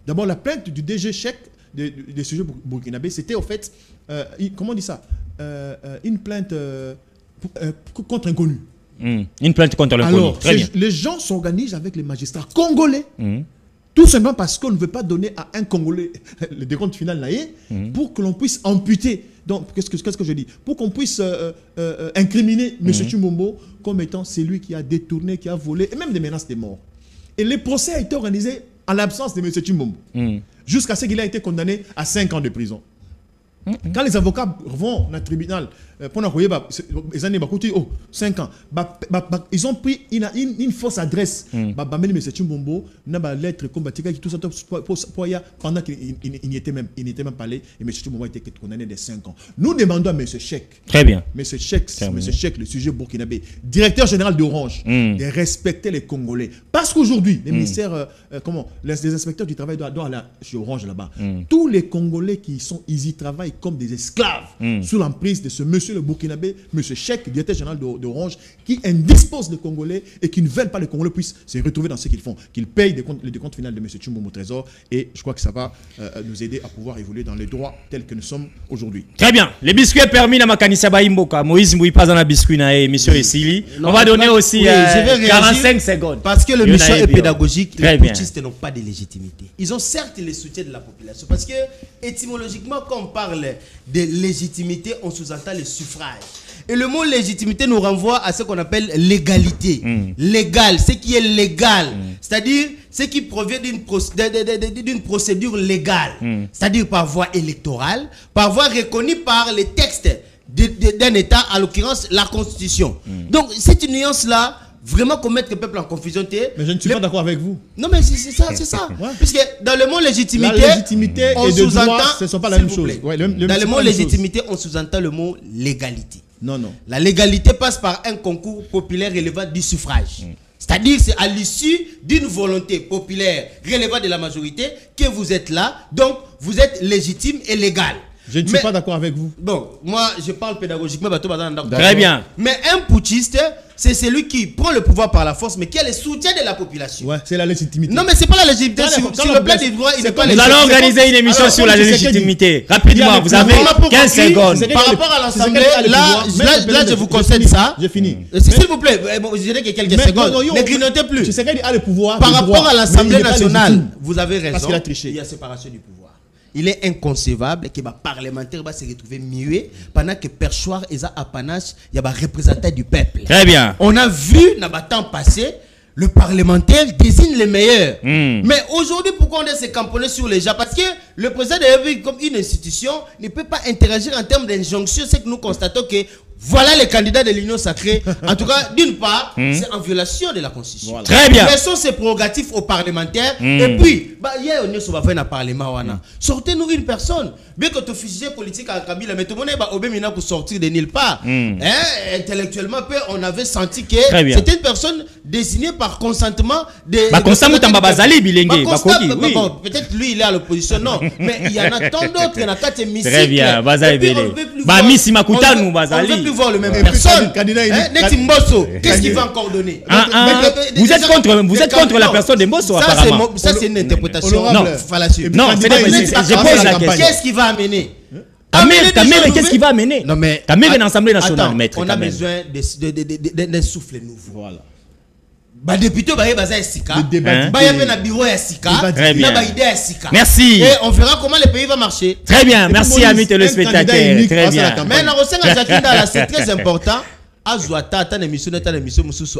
D'abord, la plainte du DG Cheikh des sujets burkinabé, c'était en fait, comment on dit ça, une plainte contre inconnu. Une plainte contre l'inconnu. Alors, les gens s'organisent avec les magistrats congolais, tout simplement parce qu'on ne veut pas donner à un Congolais le décompte final pour que l'on puisse amputer. Donc, qu'est-ce que je dis? Pour qu'on puisse incriminer M. Tchimbombo comme étant celui qui a détourné, qui a volé, et même des menaces de mort. Et le procès a été organisé en l'absence de M. Tchimbombo. Jusqu'à ce qu'il a été condamné à 5 ans de prison. Quand les avocats vont dans le tribunal, pour ils ont 5 ans. Ils ont pris une fausse adresse. Mais c'est Chimbombo, na lettre combattante qui tout ça pendant qu'il n'était même pas allé et M. Chimbombo a été condamné de 5 ans. Nous demandons à M. Cheikh. Très bien. M. Cheikh, le sujet burkinabé, directeur général d'Orange, de respecter les Congolais. Parce qu'aujourd'hui, les ministères, les inspecteurs du travail doivent aller chez Orange là-bas. Tous les Congolais ils y travaillent comme des esclaves sous l'emprise de ce monsieur le burkinabé, M. Cheikh, directeur général d'Orange, qui indispose les Congolais et qui ne veulent pas les Congolais puissent se retrouver dans ce qu'ils font, qu'ils payent le décompte final de M. Chimbombo Trésor, et je crois que ça va nous aider à pouvoir évoluer dans les droits tels que nous sommes aujourd'hui. Très bien. Les biscuits permis dans ma Kanissa Baimboka. Moïse Mouy pas dans la biscuit na émission Essili. On va donner aussi 45 secondes. Parce que le mission est pédagogique, les putschistes n'ont pas de légitimité. Ils ont certes le soutien de la population. Parce que étymologiquement, quand on parle de légitimité, on sous-entend le suffrage. Et le mot légitimité nous renvoie à ce qu'on appelle l'égalité. Légal, ce qui est légal. C'est-à-dire ce qui provient d'une procédure légale. C'est-à-dire par voie électorale, par voie reconnue par les textes d'un État, en l'occurrence la Constitution. Donc cette nuance-là, vraiment qu'on mette le peuple en confusion. Mais je ne suis pas d'accord avec vous. Non mais c'est ça, c'est ça. Ouais. Puisque dans le mot légitimité, la légitimité on et de sous-entend, droit, ce ne sont pas la même chose. Ouais, dans le mot légitimité, on sous-entend le mot légalité. Non. La légalité passe par un concours populaire relevant du suffrage. C'est-à-dire c'est à l'issue d'une volonté populaire relevant de la majorité que vous êtes là. Donc vous êtes légitime et légal. Je ne suis pas d'accord avec vous. Bon, moi je parle pédagogiquement. Très bien. Mais un putschiste, c'est celui qui prend le pouvoir par la force, mais qui a le soutien de la population. Ouais, c'est la légitimité. Non, mais c'est pas la légitimité. Sur le plan des droits, il n'est pas légitime. Nous allons organiser une émission sur la légitimité. Rapidement, vous avez 15 secondes. Par rapport à l'Assemblée, là, je vous concède ça. J'ai fini. S'il vous plaît, je dirais que quelques secondes. Ne grignotez plus. Tu sais qu'il a le pouvoir. Par rapport à l'Assemblée nationale, vous avez raison. Parce qu'il a triché. Il y a séparation du pouvoir. Il est inconcevable que les parlementaires va se retrouver muets pendant que perchoir et apanage, il y a des représentants du peuple. Très bien. On a vu dans le temps passé, le parlementaire désigne les meilleurs. Mais aujourd'hui, pourquoi on est se camponner sur les gens? Parce que le président de la République, comme une institution, ne peut pas interagir en termes d'injonction. C'est que nous constatons que voilà les candidats de l'Union sacrée. En tout cas, d'une part, c'est en violation de la Constitution. Voilà. Très bien. Laissons ces prérogatives aux parlementaires. Et puis, hier, on est sur le Parlement. Sortez-nous une personne. Bien que tu fichier politique à Kabila, mais tout le monde est obéi pour sortir de nulle part. Intellectuellement, on avait senti que c'était une personne désignée par consentement de. Peut-être lui, il est à l'opposition. Non, mais il y en a tant d'autres. Il y en a 4 hémicycles. Très bien. Plus voir le même personne. Qu'est-ce qu'il va encore donner? Vous êtes contre la personne de Mbosso, apparemment. Ça, c'est une interprétation. Non, fallacieuse. Non, je pose la question. Qu'est-ce qu'il va amener? Kamere, qu'est-ce qu'il va amener? Non, mais Kamere est l'Assemblée nationale, maître. On a besoin d'un souffle nouveau. Voilà. Député merci. Et on verra comment le pays va marcher. Très bien, merci amis téléspectateurs. Très bien. Mais c'est très important. Azouata, ta émission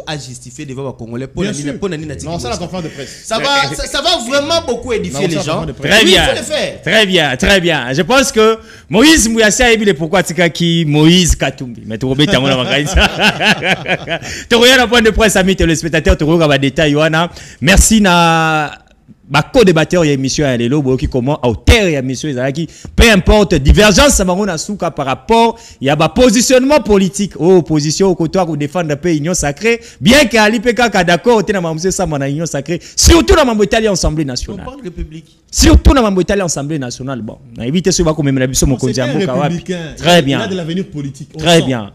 a justifié devant les Congolais pour la conférence de presse. Ça va vraiment beaucoup édifier les gens. Très bien. Il faut le faire. Très bien, très bien. Je pense que Moïse Mouyassi a émis pourquoi qui Moïse Katumbi. Mais tu remettez à mon tu regardes un point de presse, amis téléspectateurs, tu regardes les détails. Merci na. Co-débatteur, il y a une émission à l'élo, qui comment, à hauteur, il y a une émission, peu importe, divergence, ça m'a souka par rapport, il y a un positionnement politique, opposition, au côté, ou défendre le pays, union sacrée, bien qu'à l'IPK, d'accord, on a mamoussé ça, mon union sacrée, surtout dans ma Italie, Assemblée nationale. On parle république. Surtout dans ma Italie, Assemblée nationale, bon, on a évité ce qu'on même l'habitude, mon candidat, très bien. Il a de l'avenir politique. Très bien.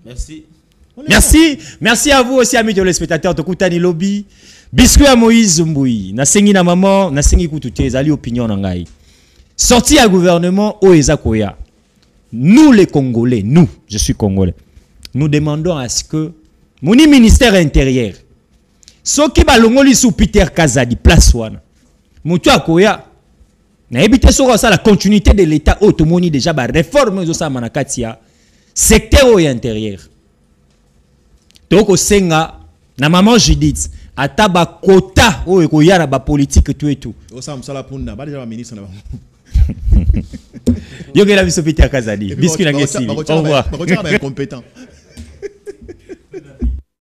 Merci. Merci à vous aussi, amis téléspectateurs, de Koutani Lobby. Biscuit à Moïse Mboui, na sengi na maman, na sengi koututé, zali opinion nangai. Sorti à gouvernement au Ezakoya. Nous les Congolais, nous, je suis Congolais, nous demandons à ce que mon ministère intérieur, ce qui va l'ongoli sous Peter Kazadi, place wana. Moutou Akoya, na évité sur ça la continuité de l'État automoni déjà ba réforme zo sa manakatia, secteur intérieur. Donc au senga, na maman Judith. Ataba quota ou ekoyara ba politique tout et tout. Osam sala punda, ba déjà ministre na. Yo que la biso pété à Kazadi. Biscuit na ngesi. Au revoir. Incompétent.